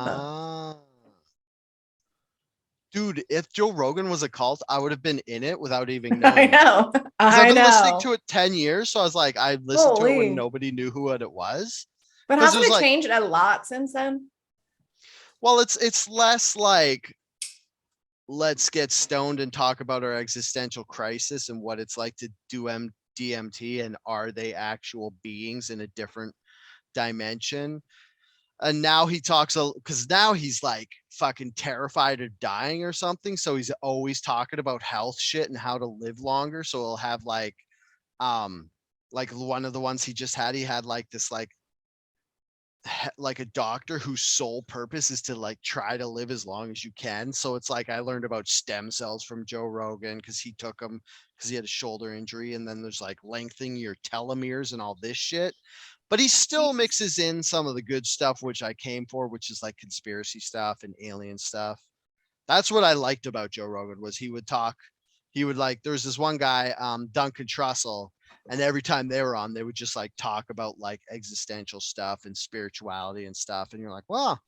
Dude, if Joe Rogan was a cult, I would have been in it without even knowing. I know. I've been listening to it 10 years, so I was like, I listened to it Holy. when nobody knew who it was. But 'Cause it hasn't was it like- changed a lot since then? Well, it's less like, let's get stoned and talk about our existential crisis and what it's like to do DMT and are they actual beings in a different dimension. And now he talks because now he's like fucking terrified of dying or something. So he's always talking about health shit and how to live longer. So he'll have like one of the ones he had like this like a doctor whose sole purpose is to like try to live as long as you can. So it's like I learned about stem cells from Joe Rogan because he took them because he had a shoulder injury, and then there's like lengthening your telomeres and all this shit. But he still Jesus. mixes in some of the good stuff, which I came for, which is like conspiracy stuff and alien stuff. That's what I liked about Joe Rogan was he would like, there's this one guy, Duncan Trussell, and every time they were on, they would just like talk about like existential stuff and spirituality and stuff. And you're like, well,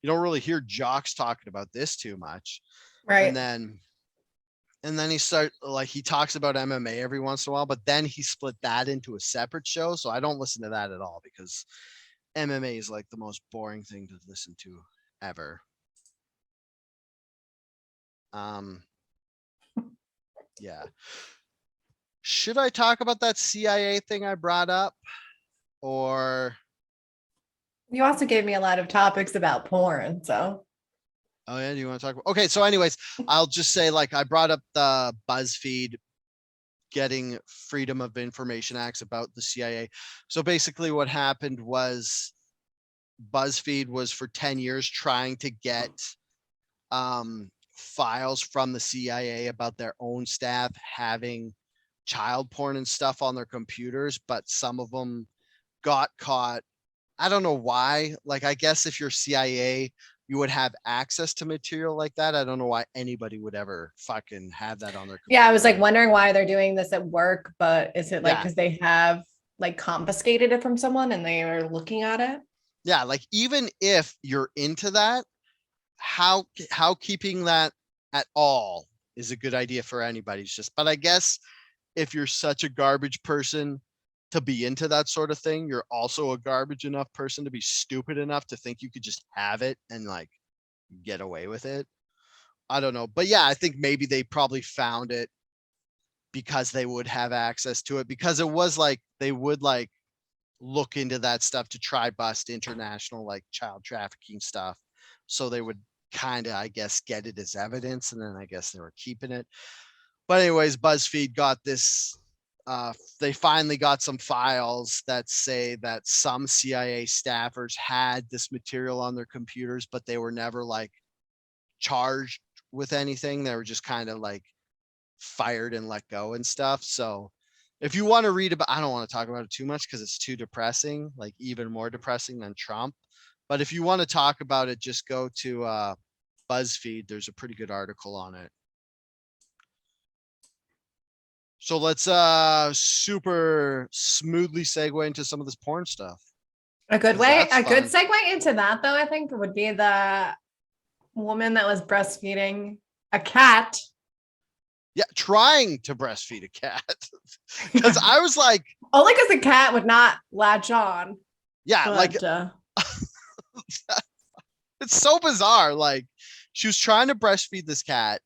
you don't really hear jocks talking about this too much. And Right. then he talks about MMA every once in a while, but then he split that into a separate show. So I don't listen to that at all because MMA is like the most boring thing to listen to ever. Yeah. Should I talk about that CIA thing I brought up? Or You also gave me a lot of topics about porn. So oh yeah, do you want to talk about okay, so anyways, I'll just say like I brought up the BuzzFeed getting Freedom of Information Acts about the CIA. So basically what happened was BuzzFeed was for 10 years trying to get files from the CIA about their own staff having child porn and stuff on their computers, but some of them got caught. I don't know why. Like, I guess if you're CIA, you would have access to material like that. I don't know why anybody would ever fucking have that on their computer. yeah, I was like wondering why they're doing this at work, but is it like Yeah. because they have like confiscated it from someone and they are looking at it? Yeah, like even if you're into that, how keeping that at all is a good idea for anybody. It's just, but I guess if you're such a garbage person to be into that sort of thing, you're also a garbage enough person to be stupid enough to think you could just have it and like get away with it. I don't know. But yeah, I think maybe they probably found it because they would have access to it because it was like they would like look into that stuff to try bust international like child trafficking stuff. So they would kind of, I guess, get it as evidence, and then I guess they were keeping it. But anyways, BuzzFeed got this. They finally got some files that say that some CIA staffers had this material on their computers, but they were never like charged with anything. They were just kind of like fired and let go and stuff. So if you want to read about, I don't want to talk about it too much because it's too depressing, like even more depressing than Trump. But if you want to talk about it, just go to BuzzFeed. There's a pretty good article on it. So let's super smoothly segue into some of this porn stuff. A good 'Cause way, that's a good fun. segue into that though, I think would be the woman that was breastfeeding a cat. Yeah, trying to breastfeed a cat. Because I was like, Only because the cat would not latch on. yeah, But like it's so bizarre. Like she was trying to breastfeed this cat,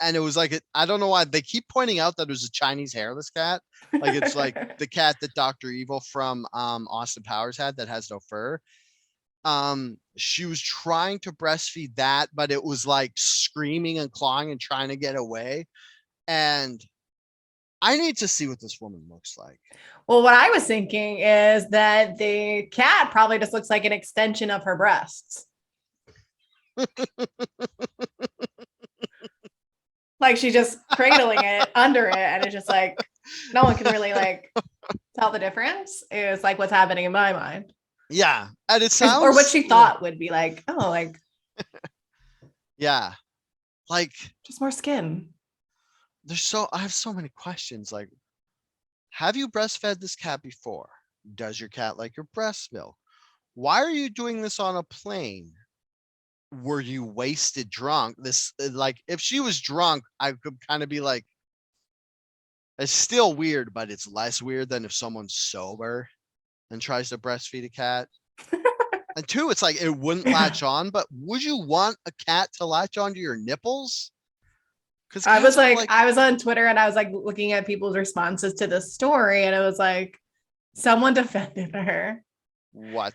and it was like I don't know why they keep pointing out that it was a Chinese hairless cat. Like it's like the cat that Dr. Evil from Austin Powers had that has no fur. She was trying to breastfeed that, but it was like screaming and clawing and trying to get away. And I need to see what this woman looks like. well, what I was thinking is that the cat probably just looks like an extension of her breasts. Like she's just cradling it under it, and it's just like no one can really like tell the difference. It's like what's happening in my mind. Yeah, and it sounds Or what she thought would be like, oh, like yeah, like just more skin. I have so many questions. Like, have you breastfed this cat before? Does your cat like your breast milk? Why are you doing this on a plane? Were you wasted drunk? This like if she was drunk, I could kind of be like, it's still weird, but it's less weird than if someone's sober and tries to breastfeed a cat. And two, it's like it wouldn't latch on, but would you want a cat to latch onto your nipples? Because I was like, I was on Twitter and I was like looking at people's responses to this story, and it was like someone defended her. what?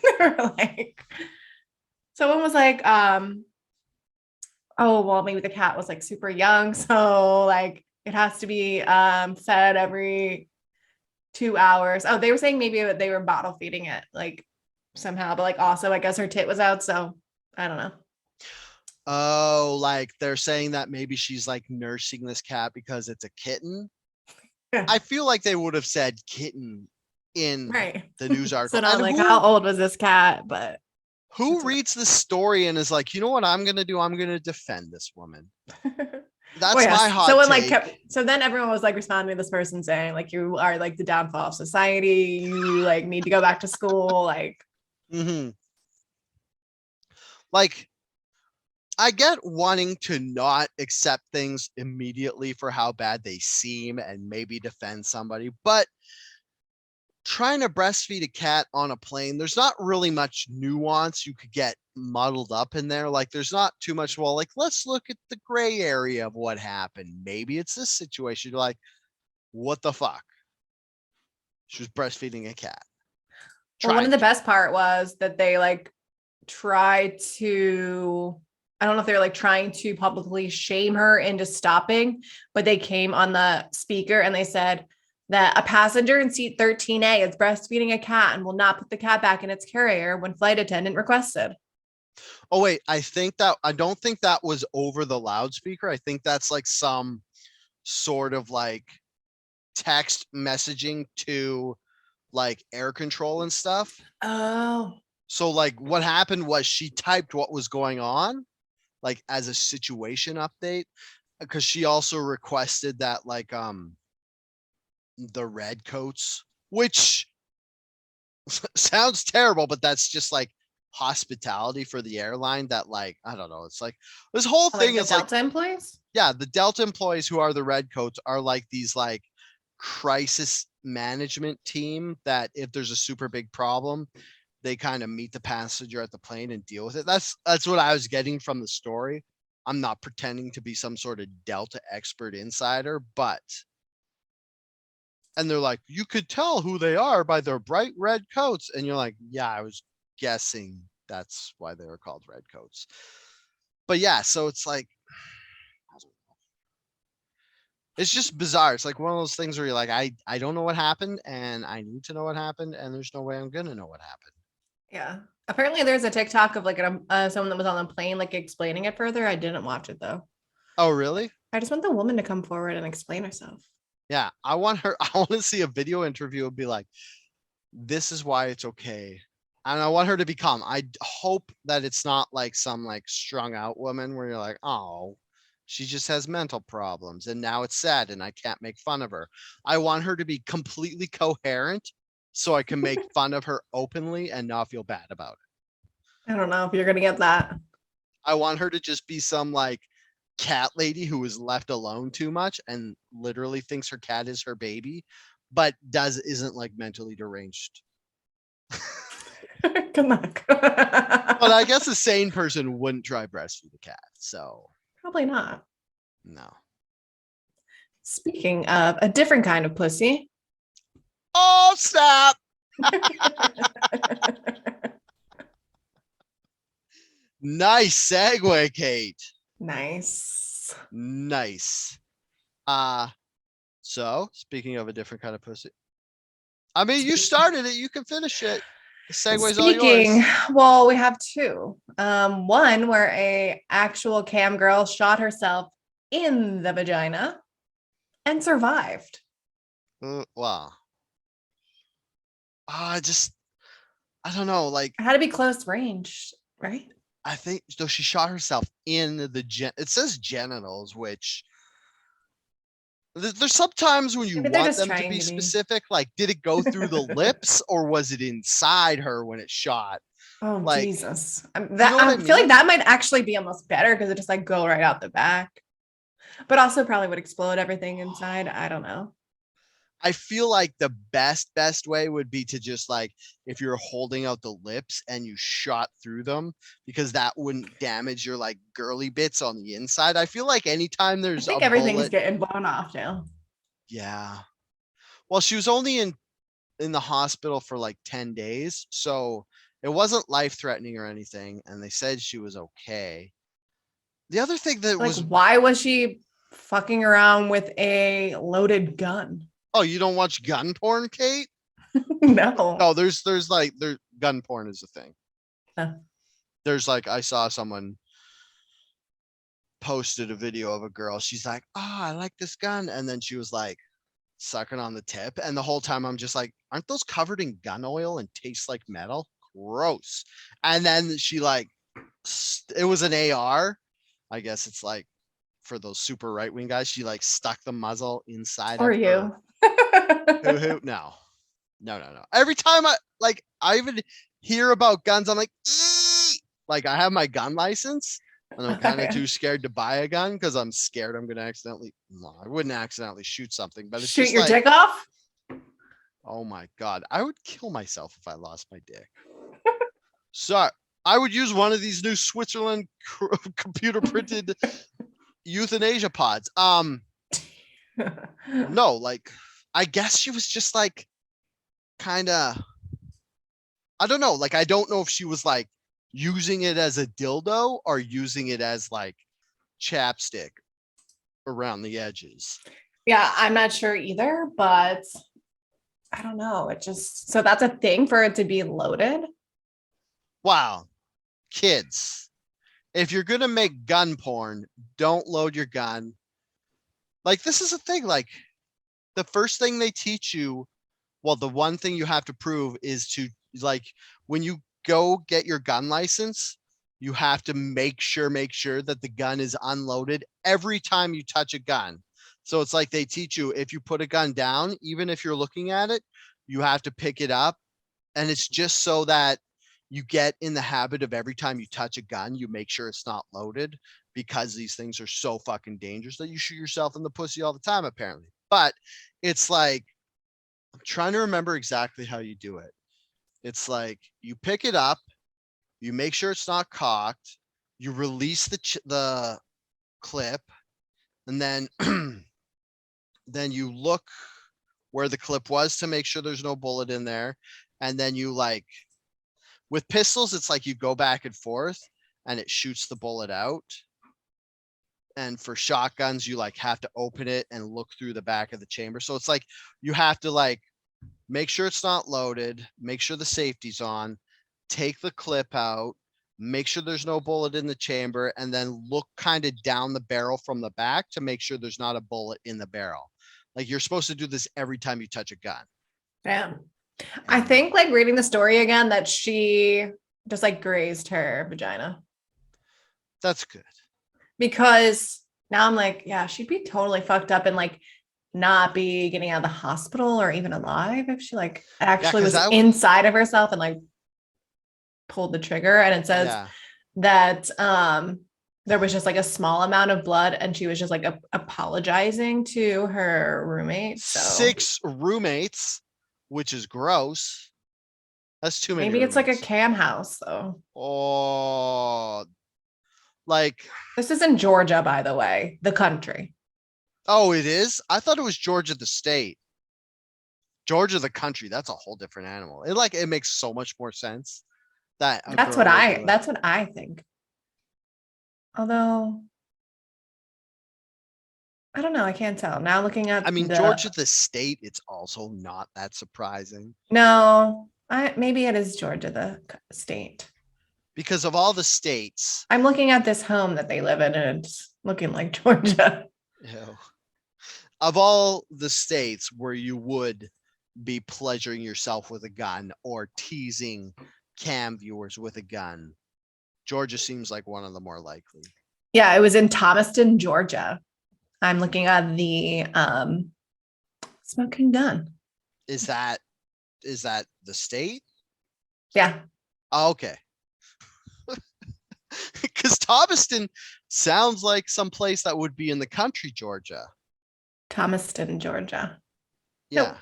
They were like, someone was like, oh, well, maybe the cat was like super young. So like it has to be fed every 2 hours. Oh, they were saying maybe they were bottle feeding it like somehow, but like also I guess her tit was out. So I don't know. Oh, like they're saying that maybe she's like nursing this cat because it's a kitten. I feel like they would have said kitten in Right. the news So article. not And like how old was this cat, but who reads this story and is like, you know what I'm gonna do? I'm gonna defend this woman. well, That's my yes. hot Someone like take. kept, so then everyone was like responding to this person saying like you are like the downfall of society. You like need to go back to school. Like, Like, I get wanting to not accept things immediately for how bad they seem and maybe defend somebody, but trying to breastfeed a cat on a plane, there's not really much nuance you could get muddled up in there. Like, there's not too much, well, like, let's look at the gray area of what happened. Maybe it's this situation. You're like, what the fuck? She was breastfeeding a cat. well, one of the To. best part was that they like tried to, I don't know if they're like trying to publicly shame her into stopping, but they came on the speaker and they said that a passenger in seat 13A is breastfeeding a cat and will not put the cat back in its carrier when flight attendant requested. Oh, wait, I don't think that was over the loudspeaker. I think that's like some sort of like text messaging to like air control and stuff. Oh. So like what happened was she typed what was going on, like as a situation update, because she also requested that like the red coats, which sounds terrible, but that's just like hospitality for the airline that like, I don't know. It's like this whole Like thing the is like, Delta employees? yeah, the Delta employees who are the red coats are like these like crisis management team that if there's a super big problem, they kind of meet the passenger at the plane and deal with it. That's what I was getting from the story. I'm not pretending to be some sort of Delta expert insider, but and they're like, you could tell who they are by their bright red coats. And you're like, yeah, I was guessing that's why they were called red coats. But yeah, so it's like, it's just bizarre. It's like one of those things where you're like, I don't know what happened and I need to know what happened and there's no way I'm going to know what happened. Yeah. Apparently there's a TikTok of like someone that was on the plane, like explaining it further. I didn't watch it though. Oh, really? I just want the woman to come forward and explain herself. Yeah. I want to see a video interview and be like, this is why it's okay. And I want her to be calm. I hope that it's not like some like strung out woman where you're like, oh, she just has mental problems and now it's sad and I can't make fun of her. I want her to be completely coherent so I can make fun of her openly and not feel bad about it. I don't know if you're gonna get that. I want her to just be some like cat lady who is left alone too much and literally thinks her cat is her baby, but isn't like mentally deranged. Good luck. But I guess a sane person wouldn't try breastfeed a cat. So Probably not. no. Speaking of a different kind of pussy. Oh, stop. Nice segue, Kate. Nice. Nice. So speaking of a different kind of pussy. I mean, you started it, you can finish it. The segue's all yours. Well, we have two. One where a actual cam girl shot herself in the vagina and survived. Wow. I don't know. Like, It had to be close range, right? I think so. She shot herself in it says genitals, which there's sometimes when you Maybe they're want just them to trying be to be. specific. Like, did it go through the lips or was it inside her when it shot? Oh, Like, Jesus. you know what I feel like mean? that might actually be almost better because it just like go right out the back. But also probably would explode everything inside. I don't know. I feel like the best way would be to just like if you're holding out the lips and you shot through them because that wouldn't damage your like girly bits on the inside. I feel like anytime I there's think a everything's bullet, getting blown off now. yeah. Well, she was only in the hospital for like 10 days, so It wasn't life-threatening or anything, and they said she was okay. The other thing that Like, was, why was she fucking around with a loaded gun? oh, you don't watch gun porn, Kate? No. No, there's gun porn is a thing. Huh. There's like, I saw someone posted a video of a girl. She's like, oh, I like this gun. And then she was like sucking on the tip. And the whole time I'm just like, aren't those covered in gun oil and taste like metal? Gross. And then she like, it was an AR. I guess it's like for those super right wing guys. She like stuck the muzzle inside Or of you. her. No. Every time I even hear about guns, I'm like, "Eee!" Like I have my gun license and I'm kind of too scared to buy a gun because I'm scared I'm gonna accidentally. No, I wouldn't accidentally shoot something, but it's Shoot just your like, dick off? oh my god, I would kill myself if I lost my dick. So I would use one of these new Switzerland computer printed euthanasia pods. No, like I guess she was just like kind of, I don't know, like I don't know if she was like using it as a dildo or using it as like chapstick around the edges. Yeah, I'm not sure either, but I don't know. It just, so that's a thing for it to be loaded. Wow, kids, if you're gonna make gun porn, don't load your gun. Like this is a thing, like the first thing they teach you, well, the one thing you have to prove is to, like, when you go get your gun license, you have to make sure that the gun is unloaded every time you touch a gun. So it's like they teach you, if you put a gun down, even if you're looking at it, you have to pick it up. And it's just so that you get in the habit of every time you touch a gun, you make sure it's not loaded, because these things are so fucking dangerous that you shoot yourself in the pussy all the time, apparently. But it's like, I'm trying to remember exactly how you do it. It's like you pick it up, you make sure it's not cocked, you release the clip, and then then you look where the clip was to make sure there's no bullet in there, and then you like, with pistols, it's like you go back and forth and it shoots the bullet out. And for shotguns, you like have to open it and look through the back of the chamber. So it's like you have to like make sure it's not loaded, make sure the safety's on, take the clip out, make sure there's no bullet in the chamber, and then look kind of down the barrel from the back to make sure there's not a bullet in the barrel. Like you're supposed to do this every time you touch a gun. Damn. I think like reading the story again that she just like grazed her vagina. That's good. Because now I'm like, yeah, she'd be totally fucked up and like not be getting out of the hospital or even alive if she like actually was inside of herself and like pulled the trigger. And it says that there was just like a small amount of blood and she was just like apologizing to her roommate. So 6 roommates, which is gross. That's too many. Maybe it's like a cam house though. Oh, like this is in Georgia, by the way, the country. Oh, it is? I thought it was Georgia the state. Georgia the country. That's a whole different animal. It makes so much more sense. That's what I think. Although I don't know, I can't tell. Now looking at Georgia the state, it's also not that surprising. No, maybe it is Georgia the state. Because of all the states. I'm looking at this home that they live in and it's looking like Georgia. Ew. Of all the states where you would be pleasuring yourself with a gun or teasing cam viewers with a gun, Georgia seems like one of the more likely. Yeah, it was in Thomaston, Georgia. I'm looking at the smoking gun. Is that the state? Yeah. Oh, okay. Because Thomaston sounds like some place that would be in the country, Georgia. Thomaston, Georgia. Yeah. Nope.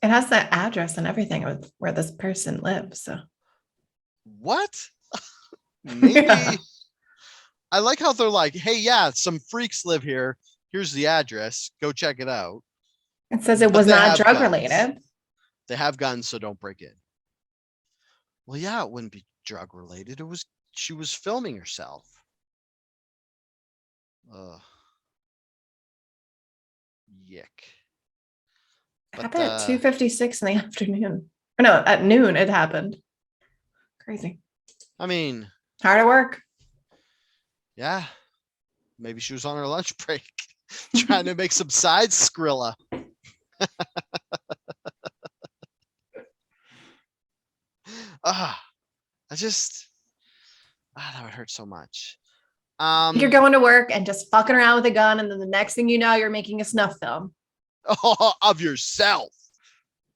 It has the address and everything of where this person lives. So what? Maybe. Yeah. I like how they're like, hey, yeah, some freaks live here. Here's the address. Go check it out. It says it was not drug related. They have guns, so don't break in. Well, yeah, it wouldn't be drug related. She was filming herself. Ugh. Yick. It But happened at 2:56 in the afternoon. Or no, at noon it happened. Crazy. I mean, Hard at work. yeah, maybe she was on her lunch break trying to make some side Skrilla. Ah, that would hurt so much. You're going to work and just fucking around with a gun, and then the next thing you know, you're making a snuff film. Of yourself.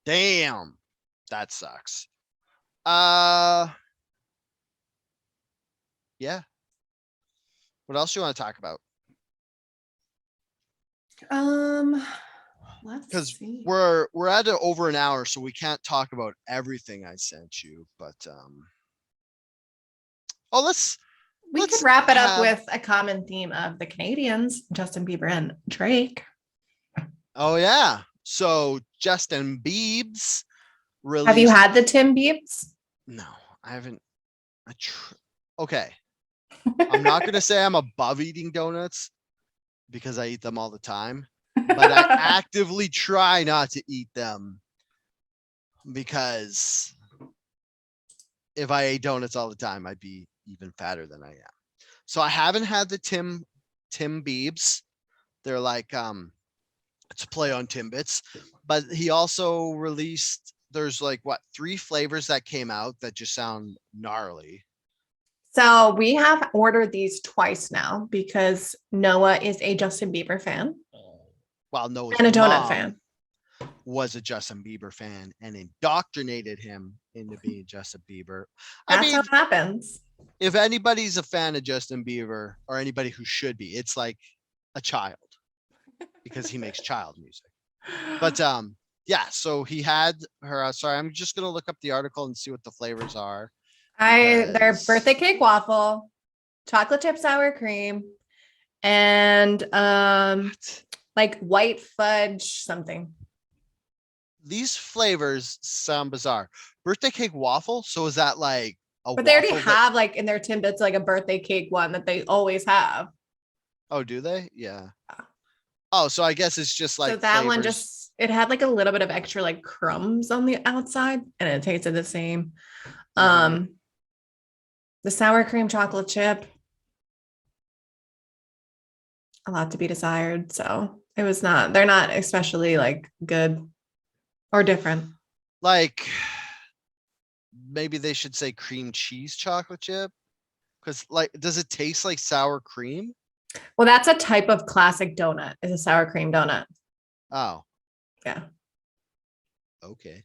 Damn, that sucks. Yeah. What else do you want to talk about? Let's Because see. we're at over an hour, so we can't talk about everything I sent you. But We could wrap it up with a common theme of the Canadians, Justin Bieber and Drake. Oh yeah. So Justin Biebs released. Have you had the TimBiebs? No, I haven't. Okay. I'm not gonna say I'm above eating donuts because I eat them all the time, but I actively try not to eat them because if I ate donuts all the time, I'd be even fatter than I am. So I haven't had the TimBiebs. They're like it's a play on Timbits, but he also released. There's like 3 flavors that came out that just sound gnarly. So we have ordered these twice now because Noah is a Justin Bieber fan. Well, Noah's and a donut fan. Was a Justin Bieber fan and indoctrinated him into being Justin Bieber. That's how it happens. If anybody's a fan of Justin Bieber or anybody who should be, it's like a child because he makes child music. But yeah, so he had her. Sorry, I'm just gonna look up the article and see what the flavors are. They're birthday cake waffle, chocolate chip sour cream, and like white fudge something. These flavors sound bizarre. Birthday cake waffle. So is that like a? But they already have like in their Timbits like a birthday cake one that they always have. Oh, do they? Yeah. Oh, so I guess it's just like so that flavors. One it had like a little bit of extra like crumbs on the outside, and it tasted the same. Mm-hmm. The sour cream chocolate chip, a lot to be desired. So it was not. They're not especially like good or different. Like maybe they should say cream cheese chocolate chip, because like, does it taste like sour cream? Well, that's a type of classic donut. Is a sour cream donut. Oh, yeah. Okay.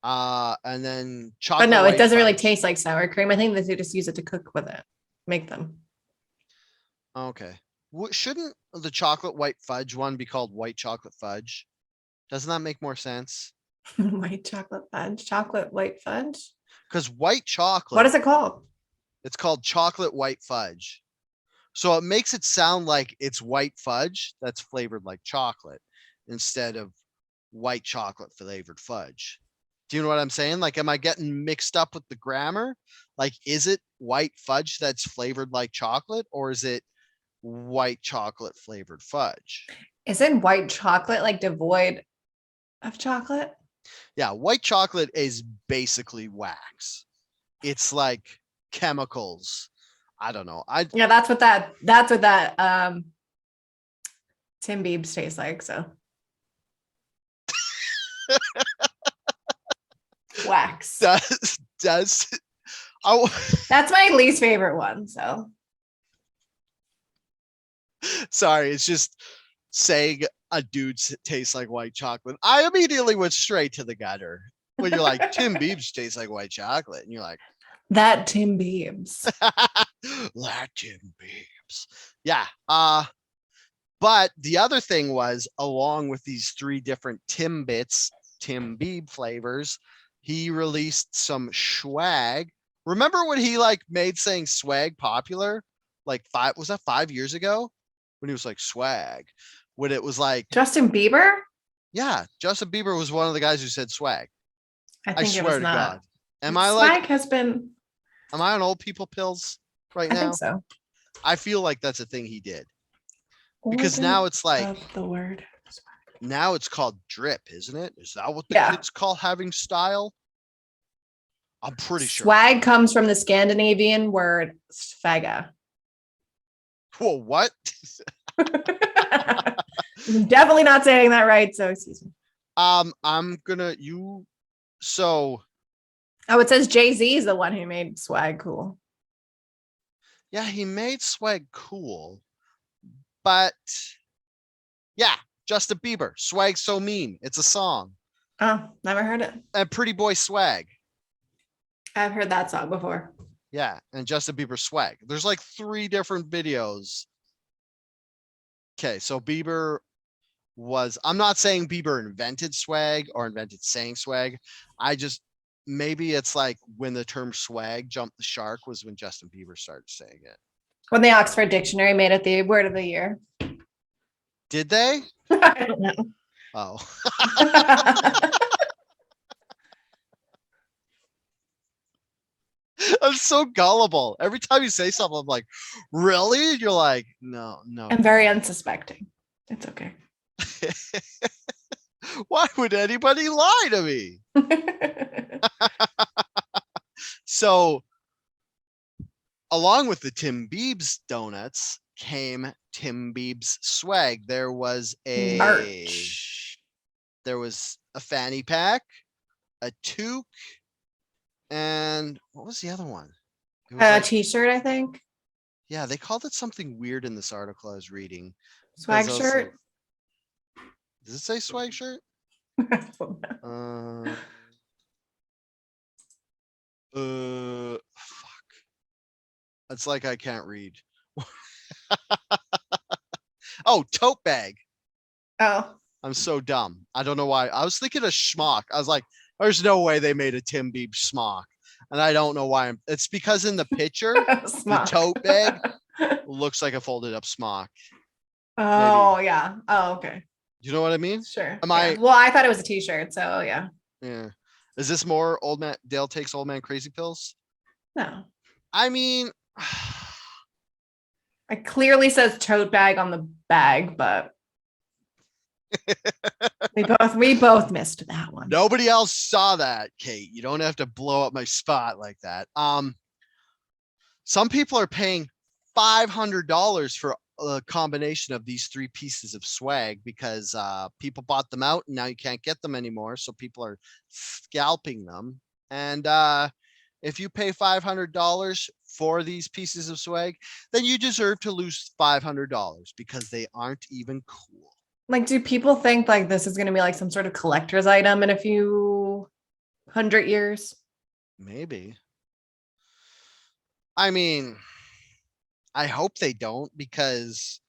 And then chocolate. But no, it doesn't really taste like sour cream. I think that they just use it to cook with it, make them. Okay. Shouldn't the chocolate white fudge one be called white chocolate fudge? Doesn't that make more sense? White chocolate fudge, chocolate white fudge. Because white chocolate. What is it called? It's called chocolate white fudge. So it makes it sound like it's white fudge that's flavored like chocolate instead of white chocolate flavored fudge. Do you know what I'm saying? Like, am I getting mixed up with the grammar? Like, is it white fudge that's flavored like chocolate, or is it white chocolate flavored fudge? Isn't white chocolate like devoid of chocolate? Yeah, white chocolate is basically wax. It's like chemicals. I don't know. Yeah, that's what that TimBiebs tastes like. So wax. Does that's my least favorite one. So sorry, it's just saying a dude tastes like white chocolate. I immediately went straight to the gutter when you're like, TimBiebs tastes like white chocolate, and you're like, that TimBiebs. That TimBiebs. Yeah. But the other thing was, along with these 3 different Timbits, TimBieb flavors, he released some swag. Remember when he like made saying swag popular? Like 5 years ago? When he was like swag. When it was like Justin Bieber? Yeah, Justin Bieber was one of the guys who said swag. I swear to God. Am I like, Swag has been, am I on old people pills right I think now? so. I feel like that's a thing he did. Because Origin now it's like, of the word. now it's called drip, isn't it? Is that what the Yeah. kids call having style? I'm pretty sure. Swag comes from the Scandinavian word svaga. Whoa, what? Definitely not saying that right, so excuse me. I'm gonna so Oh, it says Jay-Z is the one who made swag cool. yeah, he made swag cool, but yeah, Justin Bieber, swag so mean. It's a song. Oh, never heard it. And Pretty Boy Swag. I've heard that song before. Yeah, and Justin Bieber swag. There's like 3 different videos. Okay, so Bieber I'm not saying Bieber invented swag or invented saying swag. I just, maybe it's like when the term swag jumped the shark was when Justin Bieber started saying it. When the Oxford Dictionary made it the word of the year. Did they? I don't know. Oh. I'm so gullible. Every time you say something, I'm like, really? And you're like, no. I'm very unsuspecting. It's okay. Why would anybody lie to me? So, along with the TimBiebs donuts came TimBiebs swag. There was a Merch. There was a fanny pack, a toque, and what was the other one? It was A like, t-shirt, I think. yeah, they called it something weird in this article I was reading. Swag Because I was shirt. like, does it say swag shirt? I don't know. Fuck. It's like I can't read. Oh, tote bag. Oh, I'm so dumb. I don't know why. I was thinking of schmuck. I was like, there's no way they made a TimBiebs schmuck. And I don't know why. It's because in the picture, the smock. tote bag looks like a folded up smock. Oh, yeah. Oh, okay. Do you know what I mean? Sure. Am Yeah. I? Well, I thought it was a t-shirt, so yeah. Yeah. Is this more old man Dale takes old man crazy pills? No. I mean, It clearly says tote bag on the bag, but we both missed that one. nobody else saw that, Kate. You don't have to blow up my spot like that. Some people are paying $500 for a combination of these 3 pieces of swag because people bought them out and now you can't get them anymore. So people are scalping them. And if you pay $500 for these pieces of swag, then you deserve to lose $500 because they aren't even cool. Like, do people think like this is going to be like some sort of collector's item in a few 100 years? Maybe. I mean, I hope they don't, because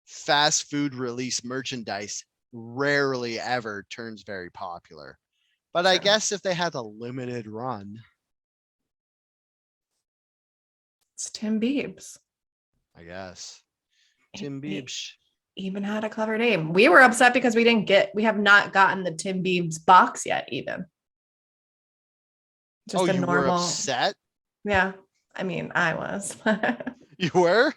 fast food release merchandise rarely ever turns very popular. But I True. guess if they had a limited run, It's TimBiebs. I guess. It TimBiebs. even had a clever name. We were upset because we have not gotten the TimBiebs box yet, even. Just Oh, a you were normal. upset? Yeah. I mean, I was You were?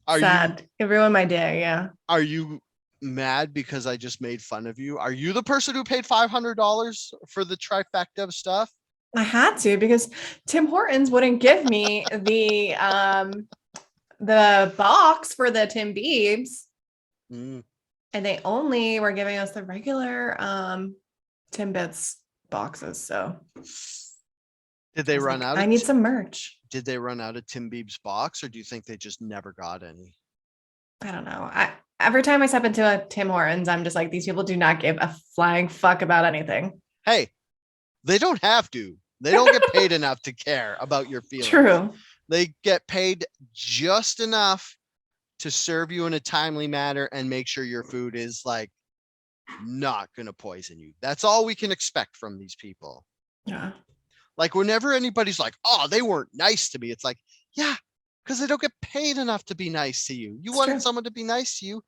sad. It ruined my day. Yeah. Are you mad because I just made fun of you? Are you the person who paid $500 for the trifecta of stuff? I had to because Tim Hortons wouldn't give me the box for the TimBiebs. Mm. And they only were giving us the regular TimBiebs boxes. So Did they run out? I need some merch. Did they run out of TimBiebs box, or do you think they just never got any? I don't know. Every time I step into a Tim Hortons, I'm just like, these people do not give a flying fuck about anything. Hey, they don't have to. They don't get paid enough to care about your feelings. True. They get paid just enough to serve you in a timely manner and make sure your food is like not going to poison you. That's all we can expect from these people. Yeah. Like whenever anybody's like, oh, they weren't nice to me. It's like, yeah, because they don't get paid enough to be nice to you. You It's wanted true. someone to be nice to you,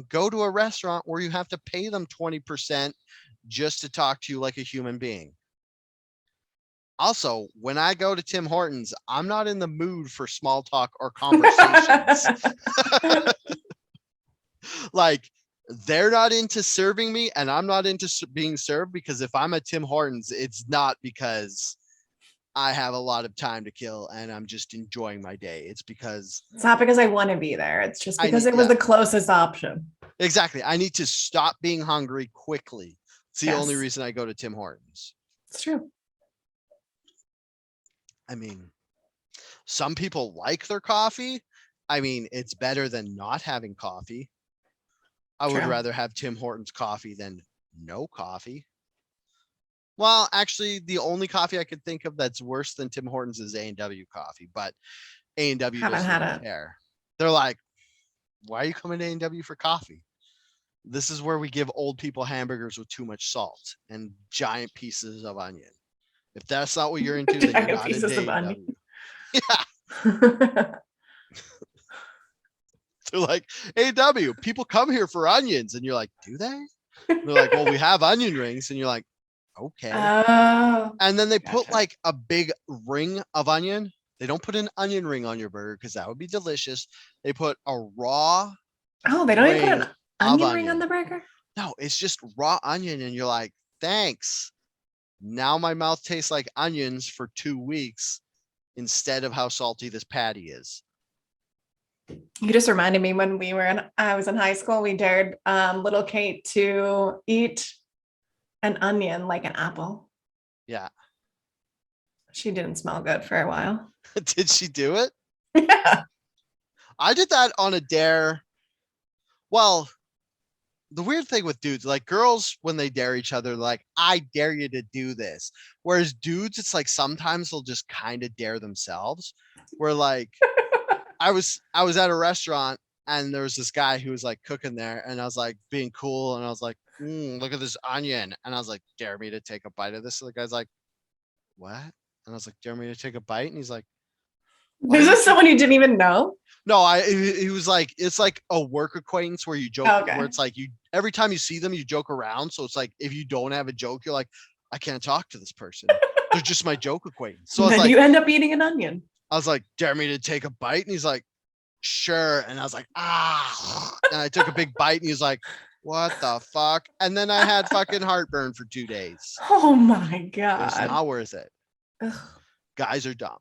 go to a restaurant where you have to pay them 20% just to talk to you like a human being. Also, when I go to Tim Hortons, I'm not in the mood for small talk or conversations. Like, they're not into serving me and I'm not into being served, because if I'm at Tim Hortons, it's not because I have a lot of time to kill and I'm just enjoying my day. It's because It's not because I want to be there. It's just I because need, it was the closest option. exactly. I need to stop being hungry quickly. It's the only Yes, reason I go to Tim Hortons. it's true. I mean, some people like their coffee. I mean, it's better than not having coffee. I would True. rather have Tim Hortons coffee than no coffee. Well, actually, the only coffee I could think of that's worse than Tim Hortons is A&W coffee, but A&W Haven't doesn't had even it. care. They're like, why are you coming to A&W for coffee? This is where we give old people hamburgers with too much salt and giant pieces of onion. If that's not what you're into, then you're Giant not pieces into of onion. A&W. Yeah, they're like, A&W, people come here for onions. And you're like, do they? They're like, well, we have onion rings. And you're like, okay. Oh, And then they put gotcha. like a big ring of onion. They don't put an onion ring on your burger because that would be delicious. They put a raw Oh, they don't even put ring an of onion ring on onion. the burger? No, it's just raw onion. And you're like, thanks. Now my mouth tastes like onions for 2 weeks instead of how salty this patty is. You just reminded me when I was in high school, we dared little Kate to eat an onion like an apple. Yeah. She didn't smell good for a while. Did she do it? Yeah. I did that on a dare. Well, the weird thing with dudes, like girls, when they dare each other, like, I dare you to do this. Whereas dudes, it's like sometimes they'll just kind of dare themselves. Where like I was at a restaurant and there was this guy who was like cooking there, and I was like being cool, and I was like, look at this onion. And I was like, dare me to take a bite of this. So the guy's like, what? And I was like, dare me to take a bite? And he's like, why Is don't this you? someone you didn't even know? No, he was like, it's like a work acquaintance where you joke, Okay. where it's like you every time you see them, you joke around. So it's like if you don't have a joke, you're like, I can't talk to this person. They're just my joke acquaintance. So And it's then like, you end up eating an onion. I was like, dare me to take a bite? And he's like, sure. And I was like, and I took a big bite, and he's like, what the fuck? And then I had fucking heartburn for 2 days. Oh my It was God. not worth it. Ugh. Guys are dumb.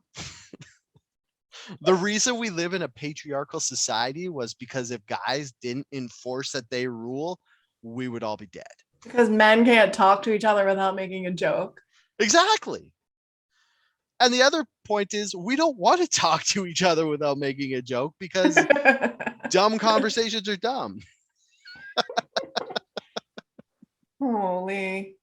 The reason we live in a patriarchal society was because if guys didn't enforce that they rule, we would all be dead. Because men can't talk to each other without making a joke. Exactly. And the other point is, we don't want to talk to each other without making a joke because dumb conversations are dumb. Holy.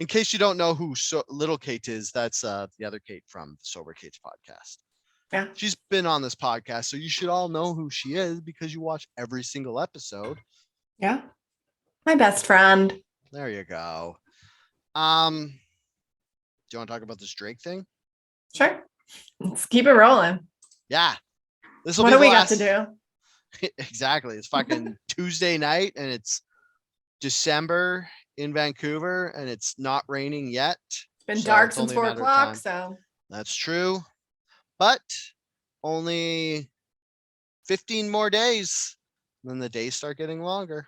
In case you don't know who Little Kate is, that's the other Kate from the Sober Kate's podcast. Yeah. She's been on this podcast, so you should all know who she is because you watch every single episode. Yeah. My best friend. There you go. Do you want to talk about this Drake thing? Sure. Let's keep it rolling. Yeah. This What do we got to do? Exactly. It's fucking Tuesday night and it's December in Vancouver and it's not raining yet. It's been So dark it's since only a 4 matter of o'clock, time. so That's true. But only 15 more days, then the days start getting longer.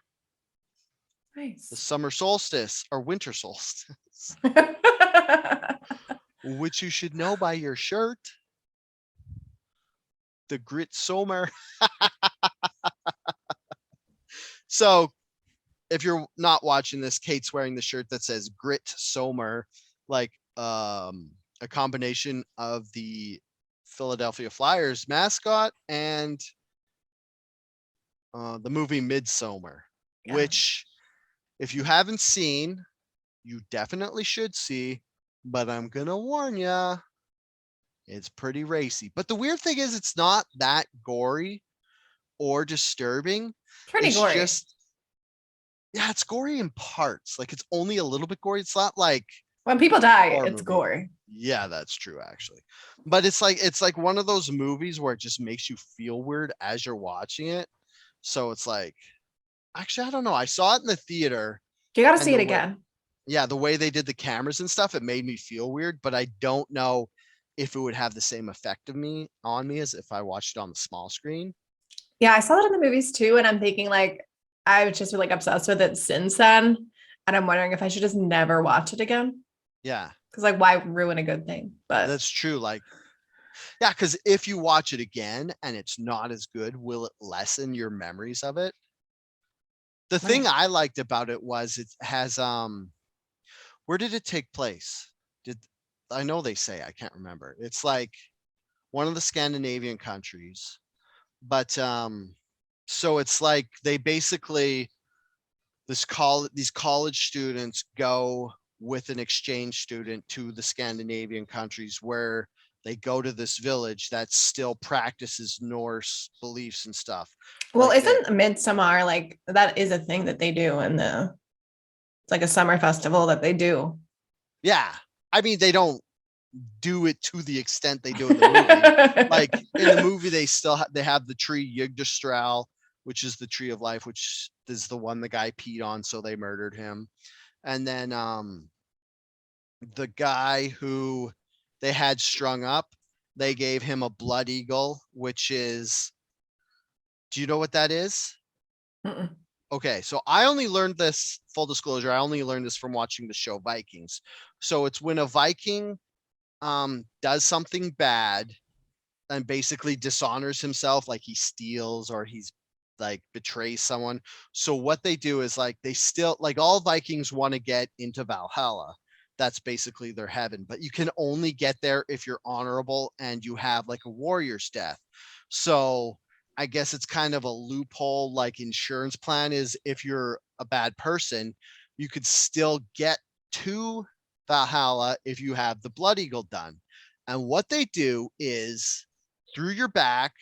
The nice. summer solstice or winter solstice, which you should know by your shirt. The Grit Sommer. So if you're not watching this, Kate's wearing the shirt that says Grit Sommer, like a combination of the Philadelphia Flyers mascot and the movie Midsommar, Yeah. which if you haven't seen, you definitely should see, but I'm going to warn you, it's pretty racy. But the weird thing is it's not that gory or disturbing. Pretty It's gory. just, yeah, it's gory in parts. Like it's only a little bit gory. It's not like When people die, horror it's movie. gory. Yeah, that's true actually. But it's like one of those movies where it just makes you feel weird as you're watching it. So it's like, actually, I don't know. I saw it in the theater. You got to And see it the way- again. Yeah, the way they did the cameras and stuff, it made me feel weird, but I don't know if it would have the same effect of me on me as if I watched it on the small screen. Yeah, I saw that in the movies too, and I'm thinking like I was just like obsessed with it since then, and I'm wondering if I should just never watch it again. Yeah, Because like, why ruin a good thing? But that's true. Like, yeah, because if you watch it again and it's not as good, will it lessen your memories of it? The thing right. I liked about it was it has where did it take place? Did I know they say I can't remember. It's like one of the Scandinavian countries, but so it's like they basically these college students go with an exchange student to the Scandinavian countries where they go to this village that still practices Norse beliefs and stuff. Well, Like they isn't Midsommar like that is a thing that they do in the it's like a summer festival that they do. yeah. I mean they don't do it to the extent they do in the movie. Like in the movie they still they have the tree Yggdrasil, which is the tree of life, which is the one the guy peed on, so they murdered him. And then the guy who they had strung up, they gave him a blood eagle, which is, do you know what that is? Mm-mm. Okay, so I only learned this, full disclosure, I only learned this from watching the show Vikings. So it's when a Viking does something bad and basically dishonors himself, like he steals or he's like betrays someone. So what they do is like they still like all Vikings want to get into Valhalla. That's basically their heaven, but you can only get there if you're honorable and you have like a warrior's death. So I guess it's kind of a loophole like insurance plan is if you're a bad person, you could still get to Valhalla if you have the blood eagle done. And what they do is through your back,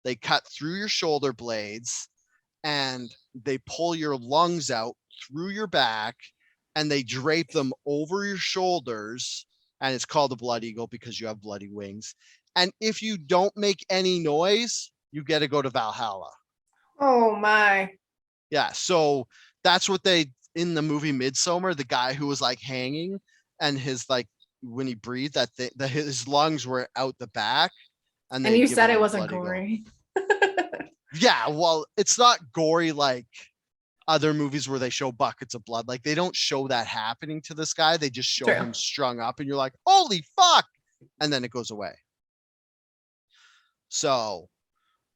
they cut through your shoulder blades, and they pull your lungs out through your back and they drape them over your shoulders. And it's called a blood eagle because you have bloody wings. And if you don't make any noise, you get to go to Valhalla. Oh my. Yeah. So that's what they in the movie Midsommar, the guy who was like hanging and his like when he breathed that his lungs were out the back and And they you given said it him a wasn't blood eagle. gory. Yeah, well, it's not gory like other movies where they show buckets of blood. Like they don't show that happening to this guy. They just show True. him strung up and you're like, "Holy fuck." And then it goes away. So,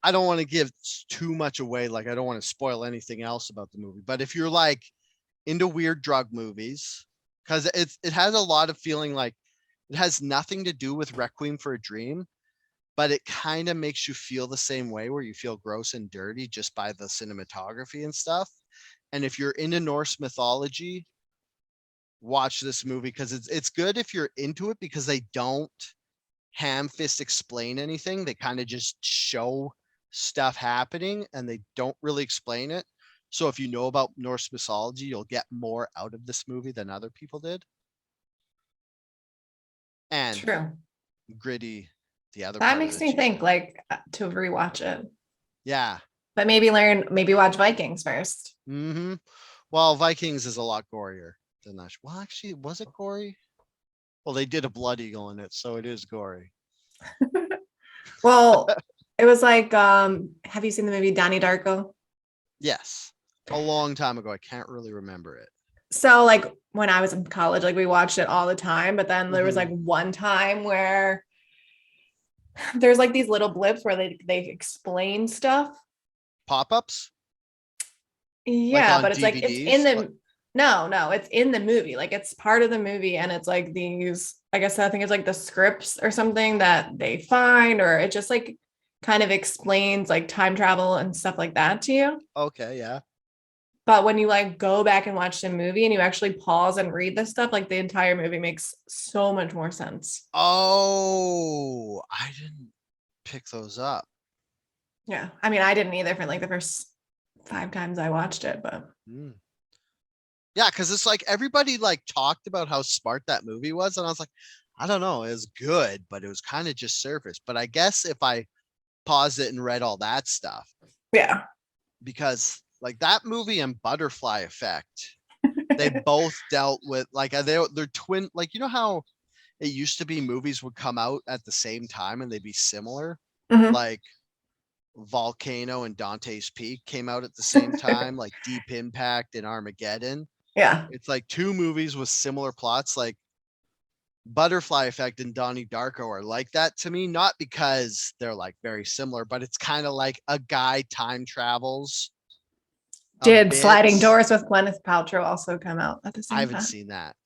I don't want to give too much away. Like I don't want to spoil anything else about the movie. But if you're like into weird drug movies, because it has a lot of feeling like it has nothing to do with Requiem for a Dream, but it kind of makes you feel the same way where you feel gross and dirty just by the cinematography and stuff. And if you're into Norse mythology, watch this movie because it's good if you're into it because they don't ham fist explain anything. They kind of just show stuff happening and they don't really explain it. So if you know about Norse mythology, you'll get more out of this movie than other people did. And True. gritty, the other That part of makes it, me she think said. like to rewatch it. Yeah. But maybe watch Vikings first. Mm-hmm. Well, Vikings is a lot gorier than that. Well, actually, was it gory? Well, they did a blood eagle in it, so it is gory. Well, it was like have you seen the movie Donnie Darko? Yes. A long time ago. I can't really remember it. So like when I was in college, like we watched it all the time, but then there was like Mm-hmm. one time where there's like these little blips where they explain stuff. Pop-ups? Like Yeah, on but it's like it's in DVDs? Like, the no, it's in the movie. Like it's part of the movie, and it's like these, I guess I think it's like the scripts or something that they find, or it just like kind of explains like time travel and stuff like that to you. okay, yeah. But when you like go back and watch the movie and you actually pause and read this stuff, like the entire movie makes so much more sense. Oh, I didn't pick those up. Yeah. I mean, I didn't either for like the first 5 times I watched it, but Mm. Yeah, because it's like everybody like talked about how smart that movie was, and I was like, I don't know, it was good, but it was kind of just surface. But I guess if I paused it and read all that stuff, yeah. because like that movie and Butterfly Effect They both dealt with like they're twin. Like, you know how it used to be movies would come out at the same time and they'd be similar. Mhm. Like Volcano and Dante's Peak came out at the same time, like Deep Impact and Armageddon. Yeah. It's like two movies with similar plots. Like Butterfly Effect and Donnie Darko are like that to me, not because they're like very similar, but it's kind of like a guy time travels a Did bit. Sliding Doors with Gwyneth Paltrow also come out at the I same haven't time? seen that.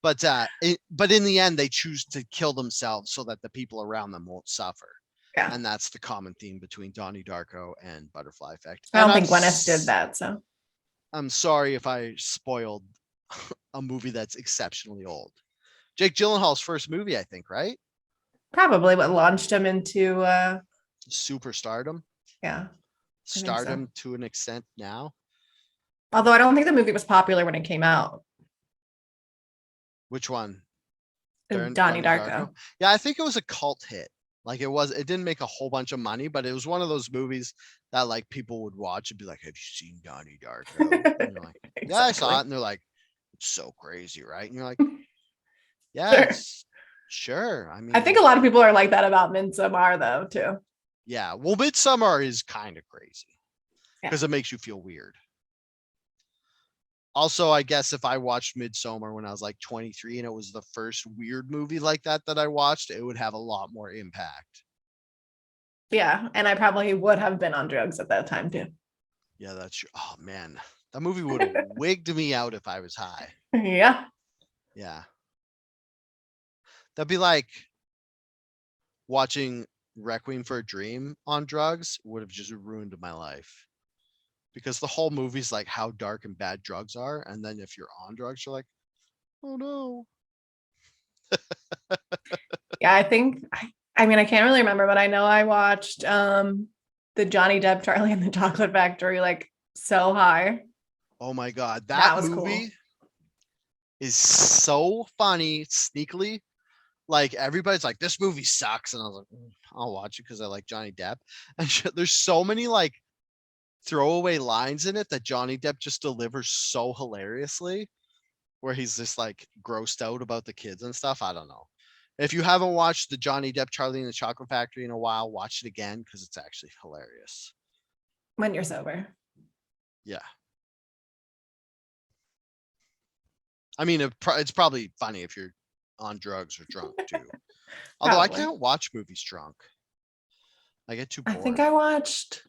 But in the end, they choose to kill themselves so that the people around them won't suffer. Yeah. And that's the common theme between Donnie Darko and Butterfly Effect. I don't think Gwyneth did that. So I'm sorry if I spoiled a movie that's exceptionally old. Jake Gyllenhaal's first movie, I think, right? probably what launched him into Superstardom. yeah. Stardom to an extent now. Although I don't think the movie was popular when it came out. Which one? Donnie Darko. Yeah, I think it was a cult hit. Like it didn't make a whole bunch of money, but it was one of those movies that like people would watch and be like, "Have you seen Donnie Darko?" And you're like, Exactly. "Yeah, I saw it." And they're like, "It's so crazy, right?" And you're like, "Yeah, sure." I mean, I think a lot of people are like that about Midsommar though, too. yeah. Well, Midsommar is kind of crazy because it makes you feel weird. Also, I guess if I watched Midsommar when I was like 23 and it was the first weird movie like that I watched, it would have a lot more impact. Yeah, and I probably would have been on drugs at that time too. Yeah, that's true. Oh man, that movie would have wigged me out if I was high. Yeah. Yeah. That'd be like watching Requiem for a Dream on drugs would have just ruined my life. Because the whole movie's like how dark and bad drugs are. And then if you're on drugs, you're like, oh no. Yeah, I think I mean I can't really remember, but I know I watched the Johnny Depp Charlie and the Chocolate Factory like so high. Oh my god. That That was movie cool. is so funny, sneakily. Like everybody's like, this movie sucks. And I was like, I'll watch it because I like Johnny Depp. And there's so many like throwaway lines in it that Johnny Depp just delivers so hilariously, where he's just like grossed out about the kids and stuff. I don't know. If you haven't watched the Johnny Depp Charlie and the Chocolate Factory in a while, watch it again because it's actually hilarious. When you're sober. Yeah. I mean, it's probably funny if you're on drugs or drunk too. Although I can't watch movies drunk. I get too bored. I think I watched.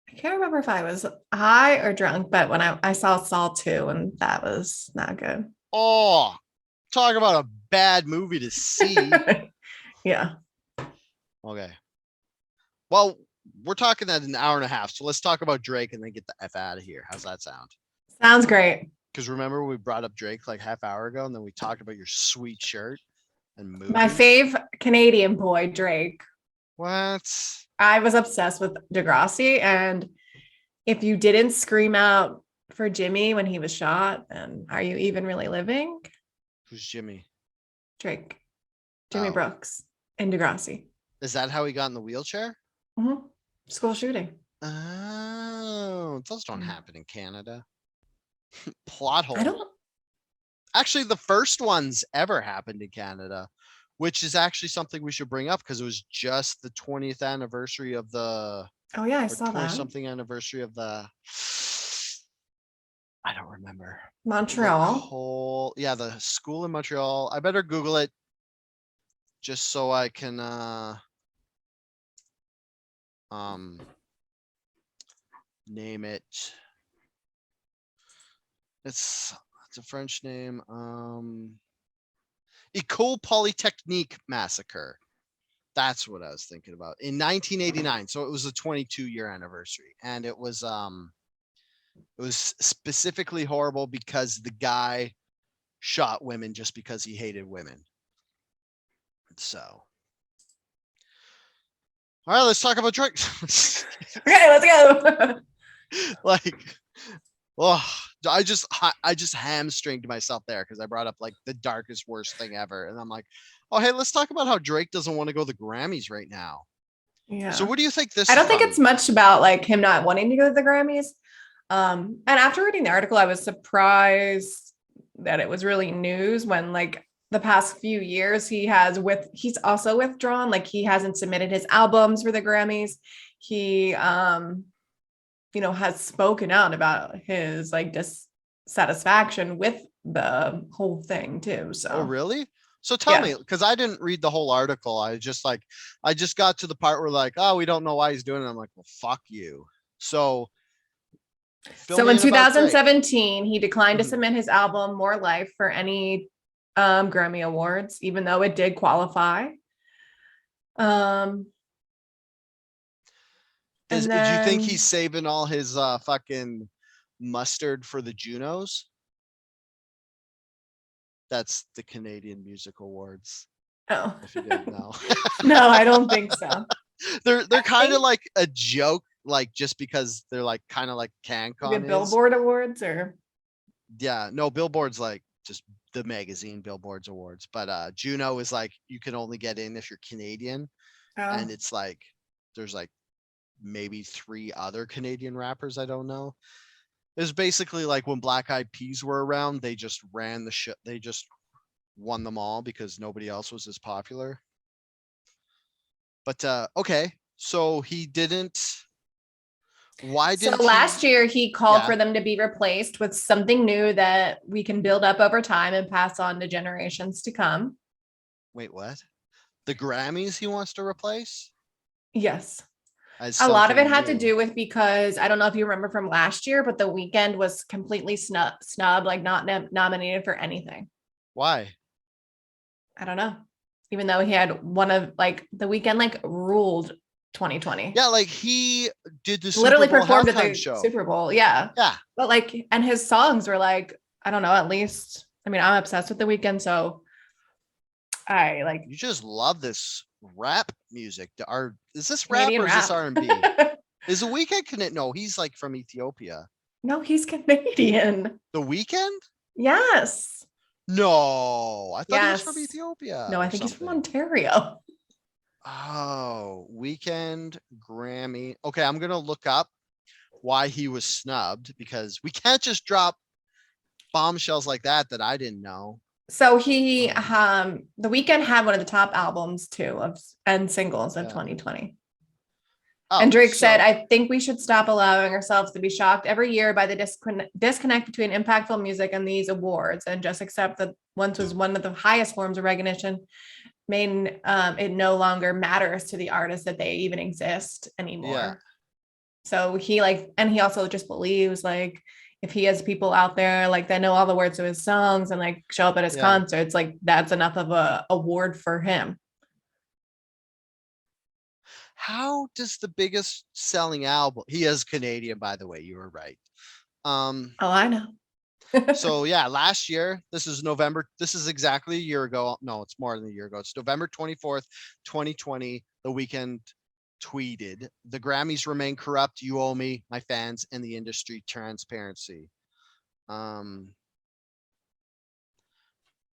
I can't remember if I was high or drunk, but when I saw Saw 2 and that was not good. Oh, talk about a bad movie to see. Yeah. Okay. Well, we're talking at an hour and a half, so let's talk about Drake and then get the F out of here. How's that sound? Sounds great. Because remember we brought up Drake like half hour ago, and then we talked about your sweet shirt and movie. My fave Canadian boy, Drake. What? I was obsessed with Degrassi, and if you didn't scream out for Jimmy when he was shot, then are you even really living? Who's Jimmy? Drake. Jimmy Brooks in Degrassi. Is that how he got in the wheelchair? Mm-hmm. School shooting. Oh, those don't happen in Canada. Plot hole. I don't. Actually, the first ones ever happened in Canada, which is actually something we should bring up because it was just the 20th anniversary of the. Oh yeah, I saw that. Something anniversary of the. I don't remember. Montreal. The school in Montreal. I better Google it just so I can name it. It's a French name. Ecole Polytechnique Massacre. That's what I was thinking about. In 1989. So it was a 22-year anniversary. And it was specifically horrible because the guy shot women just because he hated women. So all right, let's talk about Drake. Okay, let's go. Like, oh, I just hamstringed myself there because I brought up like the darkest, worst thing ever. And I'm like, oh, hey, let's talk about how Drake doesn't want to go to the Grammys right now. Yeah. So what do you think this I don't think it's much about like him not wanting to go to the Grammys. And after reading the article, I was surprised that it was really news when like the past few years he's also withdrawn. Like he hasn't submitted his albums for the Grammys. He has spoken out about his like dissatisfaction with the whole thing too. Oh, So really? So tell yeah. me, because I didn't read the whole article. I just got to the part where like, oh, we don't know why he's doing it. I'm like, well, fuck you. So fill So me in in about Drake. 2017, he declined to Mhm. submit his album More Life for any Grammy Awards, even though it did qualify. Um, and Do you think he's then saving all his fucking mustard for the Junos? That's the Canadian Music Awards. oh If you didn't know. no, I don't think so. They're I kind of think like a joke, like just because they're like kind of like the CanCon is. Billboard Awards or Yeah, no, Billboard's like just the magazine Billboard's awards, but Juno is like you can only get in if you're Canadian, oh. and it's like there's like maybe three other Canadian rappers I don't know. It was basically like when Black Eyed Peas were around, they just ran the shit. They just won them all because nobody else was as popular. But okay, so he didn't. Why So didn't last he? year he called Yeah. for them to be replaced with something new that we can build up over time and pass on to generations to come. Wait, what? The Grammys he wants to replace Yes. as A lot of it something had to new. do with because I don't know if you remember from last year, but The Weeknd was completely snub, like not nominated for anything. Why? I don't know. Even though he had one of like The Weeknd like ruled 2020. Yeah, like he did the Super Literally Bowl performed at halftime the show. Super Bowl. Yeah. Yeah. But like, and his songs were like, I don't know, at least, I mean, I'm obsessed with The Weeknd. So I like You just love this rap music. Is this rap Canadian or is this rap. R&B? Is the Weekend No, he's like from Ethiopia. No, he's Canadian. The Weekend? Yes. No, I thought he was from Yes. Ethiopia No, I or think he's from something. Ontario. Oh, Weekend Grammy. Okay, I'm gonna look up why he was snubbed because we can't just drop bombshells like that I didn't know. So he Um, The Weeknd had one of the top albums too of and singles of yeah. 2020. And Oh, Drake said, so I think we should stop allowing ourselves to be shocked every year by the disconnect between impactful music and these awards and just accept that once was one of the highest forms of recognition, made it no longer matters to the artist that they even exist anymore. yeah. So he like, and he also just believes like if he has people out there like that know all the words to his songs and like show up at his Yeah. concerts, like that's enough of a award for him. How does the biggest selling album? He is Canadian, by the way. You were right. Oh, I know. So yeah, last year, this is November. This is exactly a year ago. No, it's more than a year ago. It's November 24th, 2020. The Weekend tweeted, "The Grammys remain corrupt. You owe me, my fans, and the industry transparency." Um,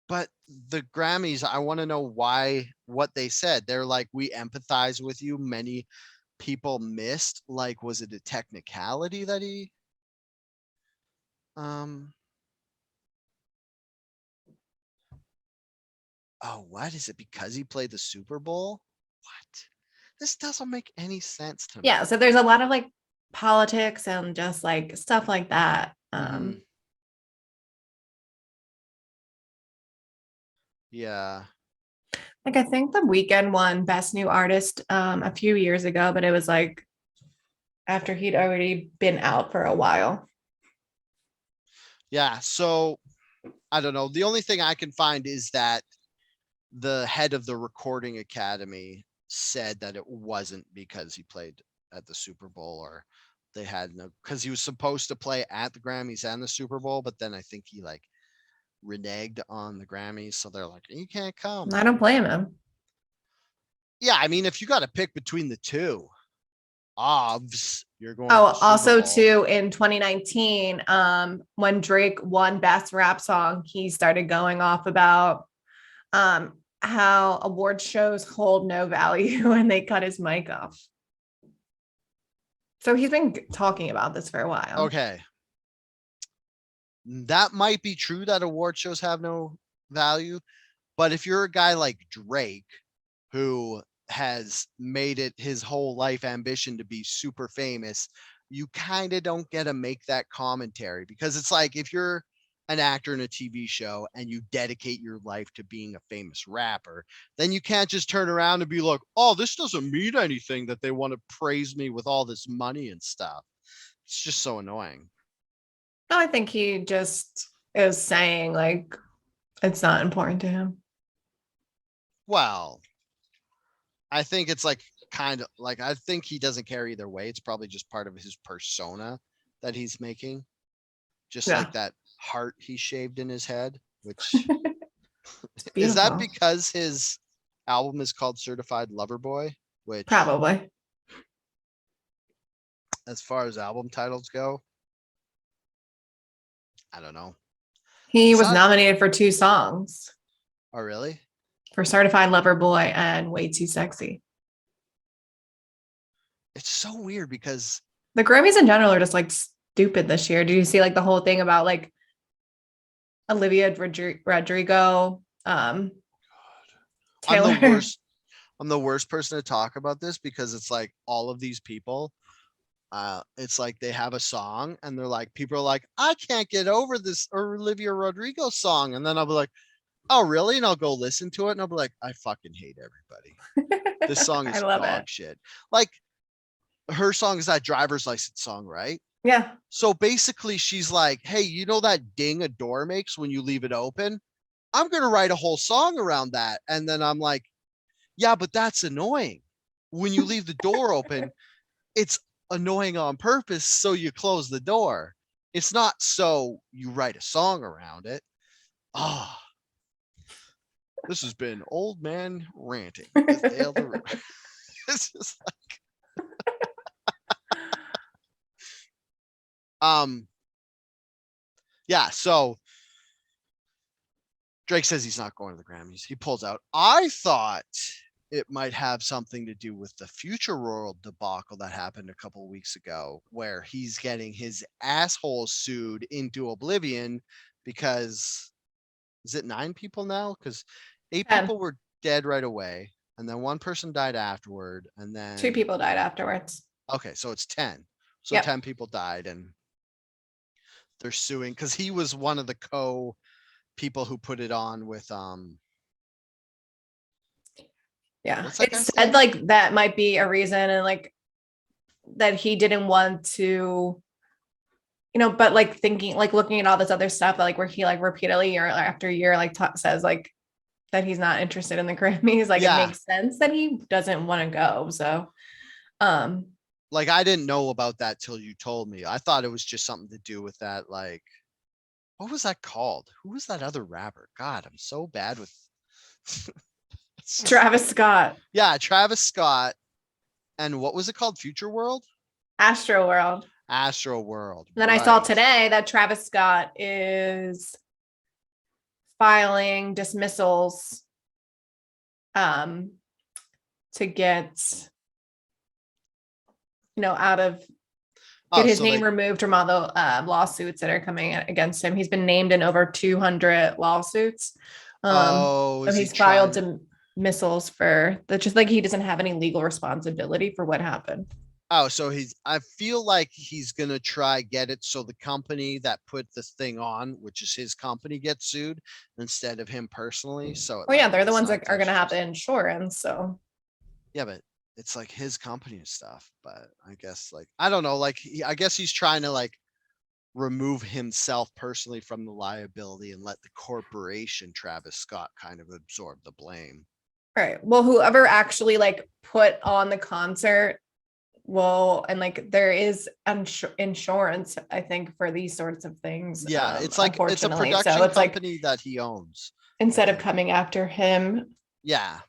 but the Grammys, I want to know what they said. They're like, we empathize with you. Many people missed. Like, was it a technicality that he um oh, what is it because he played the Super Bowl? What? This doesn't make any sense to me. Yeah. So there's a lot of like politics and just like stuff like that. Mhm. Yeah. Like I think The Weeknd won Best New Artist a few years ago, but it was like after he'd already been out for a while. Yeah. So I don't know. The only thing I can find is that the head of the Recording Academy said that it wasn't because he played at the Super Bowl or they had no because he was supposed to play at the Grammys and the Super Bowl, but then I think he like reneged on the Grammys, so they're like, you can't come. I don't blame him. Yeah, I mean, if you got to pick between the two, obvs, you're going to the Oh, Super also Bowl. too in 2019, when Drake won Best Rap Song, he started going off about how award shows hold no value and they cut his mic off. So he's been talking about this for a while. Okay. That might be true that award shows have no value, but if you're a guy like Drake, who has made it his whole life ambition to be super famous, you kind of don't get to make that commentary, because it's like if you're an actor in a TV show and you dedicate your life to being a famous rapper, then you can't just turn around and be like, oh, this doesn't mean anything that they want to praise me with all this money and stuff. It's just so annoying. No, I think he just is saying like it's not important to him. Well, I think it's like kind of like, I think he doesn't care either way. It's probably just part of his persona that he's making. Just Yeah. like that heart he shaved in his head, which is that Beautiful. because his album is called Certified Lover Boy, which Probably. as far as album titles go, I don't know. He He's was not. nominated for 2 songs, Oh, really? for Certified Lover Boy and Way Too Sexy. It's so weird because The Grammys in general are just like stupid this year. Do you see like the whole thing about like Olivia Rodrigo, Taylor? I'm the worst person to talk about this, because it's like all of these people, it's like they have a song and they're like, people are like, I can't get over this Olivia Rodrigo song. And then I'll be like, oh, really? And I'll go listen to it and I'll be like, I fucking hate everybody. This song I is love dog it. shit. Like, her song is that driver's license song, right? Yeah. So basically, she's like, hey, you know that ding a door makes when you leave it open? I'm going to write a whole song around that. And then I'm like, yeah, but that's annoying. When you leave the door open, it's annoying on purpose. So you close the door. It's not so you write a song around it. Ah, this has been Old Man Ranting with Dale the River. It's just like, yeah. So Drake says he's not going to the Grammys. He pulls out. I thought it might have something to do with the Future World debacle that happened a couple of weeks ago, where he's getting his asshole sued into oblivion because, is it 9 people now? Because 8 10. people were dead right away, and then 1 person died afterward, and 2 then people died afterwards. okay, so it's 10. So Yep. 10 people died, and they're suing because he was one of the people who put it on with Yeah. what's that It guy's said name? like that might be a reason, and like that he didn't want to, but like thinking, like looking at all this other stuff that like where he like repeatedly year after year like says like that he's not interested in the Grammys. Like it Yeah. makes sense that he doesn't want to go. So Like, I didn't know about that till you told me. I thought it was just something to do with that, like, what was that called? Who was that other rapper? God, I'm so bad with Travis Scott, yeah, Travis Scott. And what was it called? Future World? Astro World. Astro World. And then I saw today that Travis Scott is filing dismissals to get out of get his name removed from all the lawsuits that are coming against him. He's been named in over 200 lawsuits. So he's filed dismissals for that, just like he doesn't have any legal responsibility for what happened. Oh, so I feel like he's going to try get it so the company that put this thing on, which is his company, gets sued instead of him personally. So yeah, they're the ones that are going to have the insurance. So yeah, but it's like his company and stuff. But I guess like, I don't know, like I guess he's trying to like remove himself personally from the liability and let the corporation Travis Scott kind of absorb the blame. Right. Well, whoever actually like put on the concert and like there is insurance, I think, for these sorts of things. Yeah, it's like it's a production so it's company like, that he owns instead of coming after him. Yeah.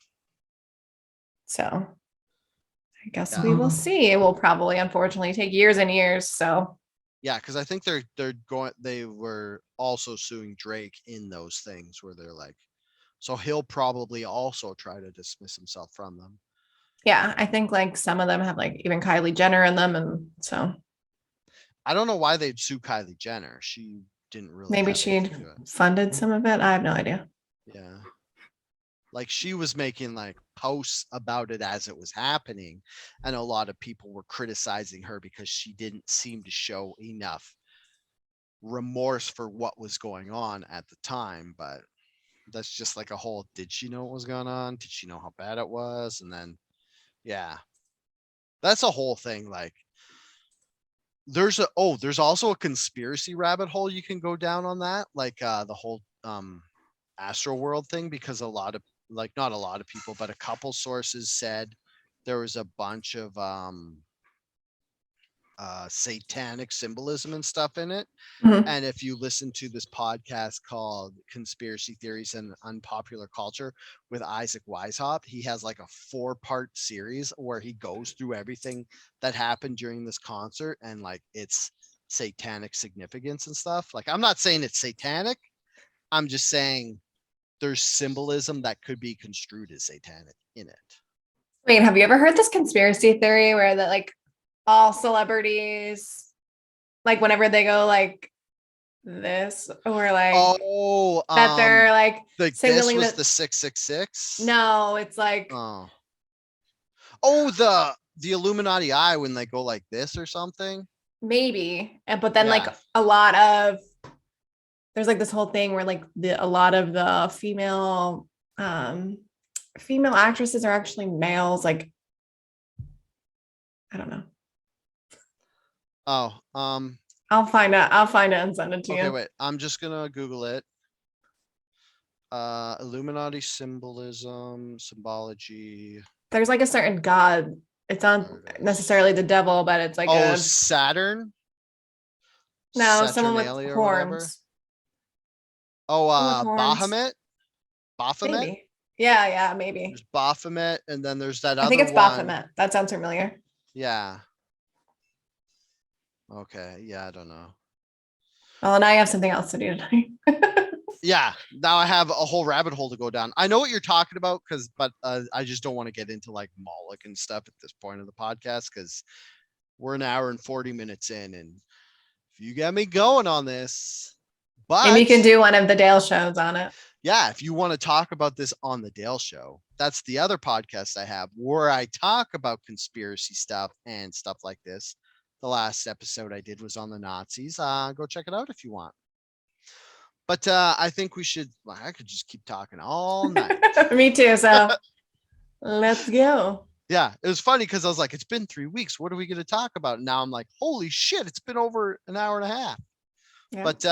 So I guess we will see. It will probably unfortunately take years and years. So yeah, because I think they were also suing Drake in those things where they're like, so he'll probably also try to dismiss himself from them. Yeah, I think like some of them have like even Kylie Jenner in them, and so I don't know why they'd sue Kylie Jenner. She didn't really maybe have she anything to do it. funded some of it. I have no idea. Yeah. Like she was making like posts about it as it was happening. And a lot of people were criticizing her because she didn't seem to show enough remorse for what was going on at the time. But that's just like a whole, did she know what was going on? Did she know how bad it was? And then, yeah, that's a whole thing. Like, there's also a conspiracy rabbit hole you can go down on that, like the whole Astro World thing, because a lot of, like, not a lot of people, but a couple sources said there was a bunch of satanic symbolism and stuff in it. Mhm. And if you listen to this podcast called Conspiracy Theories and Unpopular Culture with Isaac Weishaupt, he has like a 4-part series where he goes through everything that happened during this concert and like its satanic significance and stuff. Like, I'm not saying it's satanic. I'm just saying there's symbolism that could be construed as satanic in it. Wait, have you ever heard this conspiracy theory where that like all celebrities, like whenever they go like this or like Oh, that they're like this signaling was that the 666. no, it's like Oh, the Illuminati eye when they go like this or something. maybe, but then like Yeah. a lot of there's like this whole thing where like a lot of the female actresses are actually males. Like I don't know. Oh, I'll find it and send it to okay, you. wait. I'm just gonna Google it. Illuminati symbolism, symbology, There's like a certain god. It's not artists. necessarily the devil, but it's like Oh, a Saturn, no, someone with Saturnalia or whatever. horns. Oh, Someone with horns. Baphomet, Baphomet. Maybe. Yeah, yeah, maybe. There's Baphomet, and then there's that I think other it's one. Baphomet. That sounds familiar. Yeah. Okay. Yeah, I don't know. Well, now you have something else to do tonight. Yeah, now I have a whole rabbit hole to go down. I know what you're talking about, but I just don't want to get into like Moloch and stuff at this point of the podcast because we're an hour and 40 minutes in, and if you get me going on this, Maybe you but can do one of the Dale shows on it. yeah, if you want to talk about this on the Dale Show, that's the other podcast I have where I talk about conspiracy stuff and stuff like this. The last episode I did was on the Nazis. Go check it out if you want. But I think we should. Well, I could just keep talking all night. Me too. So let's go. Yeah, it was funny because I was like, it's been 3 weeks. What are we going to talk about? Now I'm like, holy shit, it's been over an hour and a half. Yeah. But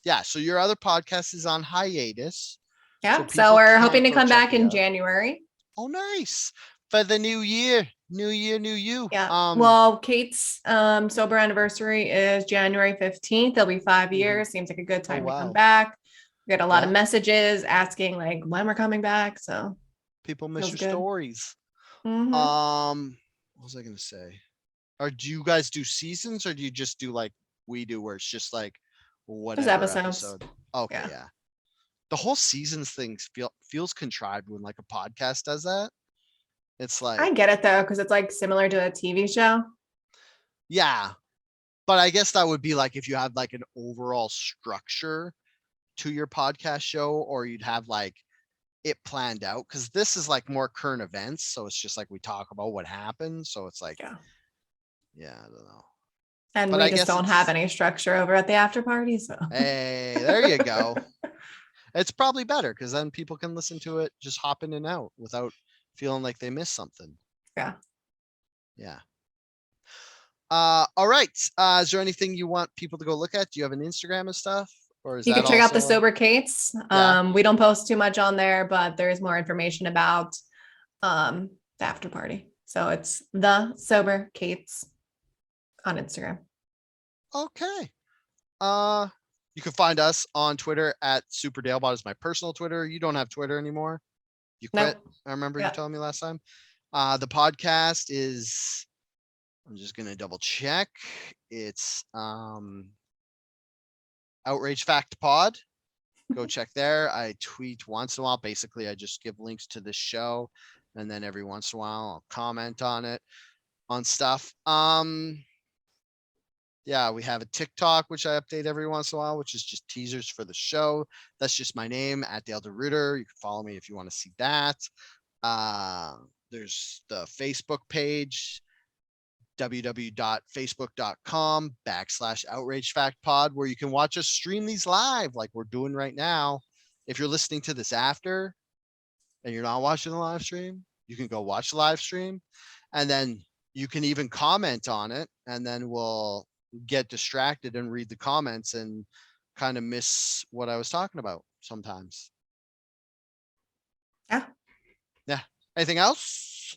yeah, so your other podcast is on hiatus. Yeah. So people we're can hoping to go come check back it in out. January. Oh, nice. For the new year. New year, new you. Yeah. Well, Kate's sober anniversary is January 15th. It'll be 5 years. Seems like a good time to come wow. back. We got a lot of Yeah. messages asking like when we're coming back. So People miss feels your good. stories. Mhm. What was I gonna say? Or do you guys do seasons, or do you just do like we do, where it's just like whatever episodes. episode? Okay, Yeah. yeah. The whole seasons thing feels contrived when like a podcast does that. It's I like, get it though, because it's like similar to a TV show. yeah, but I guess that would be like if you had like an overall structure to your podcast show, or you'd have like it planned out, because this is like more current events, so it's just like we talk about what happened, so it's like, yeah, I don't know. And But we I just guess don't have it's, any structure over at the after party. So hey, there you go. It's probably better because then people can listen to it just hop in and out without feeling like they missed something. yeah. Yeah. All right. Is there anything you want people to go look at? Do you have an Instagram and stuff? Or is You that can check out the also Sober Kates. Yeah. We don't post too much on there, but there is more information about the after party. So it's the Sober Kates on Instagram. Okay. You can find us on Twitter at Super Dalebot is my personal Twitter. You don't have Twitter anymore. You quit. Nope. I remember Yeah. you telling me last time. The podcast is, I'm just gonna double check. It's Outrage Fact Pod. Go check there. I tweet once in a while. Basically, I just give links to this show And then every once in a while I'll comment on it, on stuff. Yeah, we have a TikTok, which I update every once in a while, which is just teasers for the show. That's just my name at Dale DeRuiter. You can follow me if you want to see that. Uh, there's the Facebook page, www.facebook.com/outragefactpod, where you can watch us stream these live like we're doing right now. If you're listening to this after and you're not watching the live stream, you can go watch the live stream, and then you can even comment on it, and then we'll get distracted and read the comments and kind of miss what I was talking about sometimes. Yeah. Yeah. Anything else?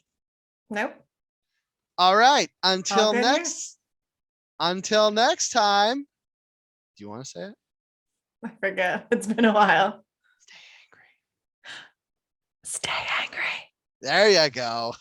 Nope. All right. All Until good here. next time. Do you want to say it? I forget. It's been a while. Stay angry. Stay angry. There you go.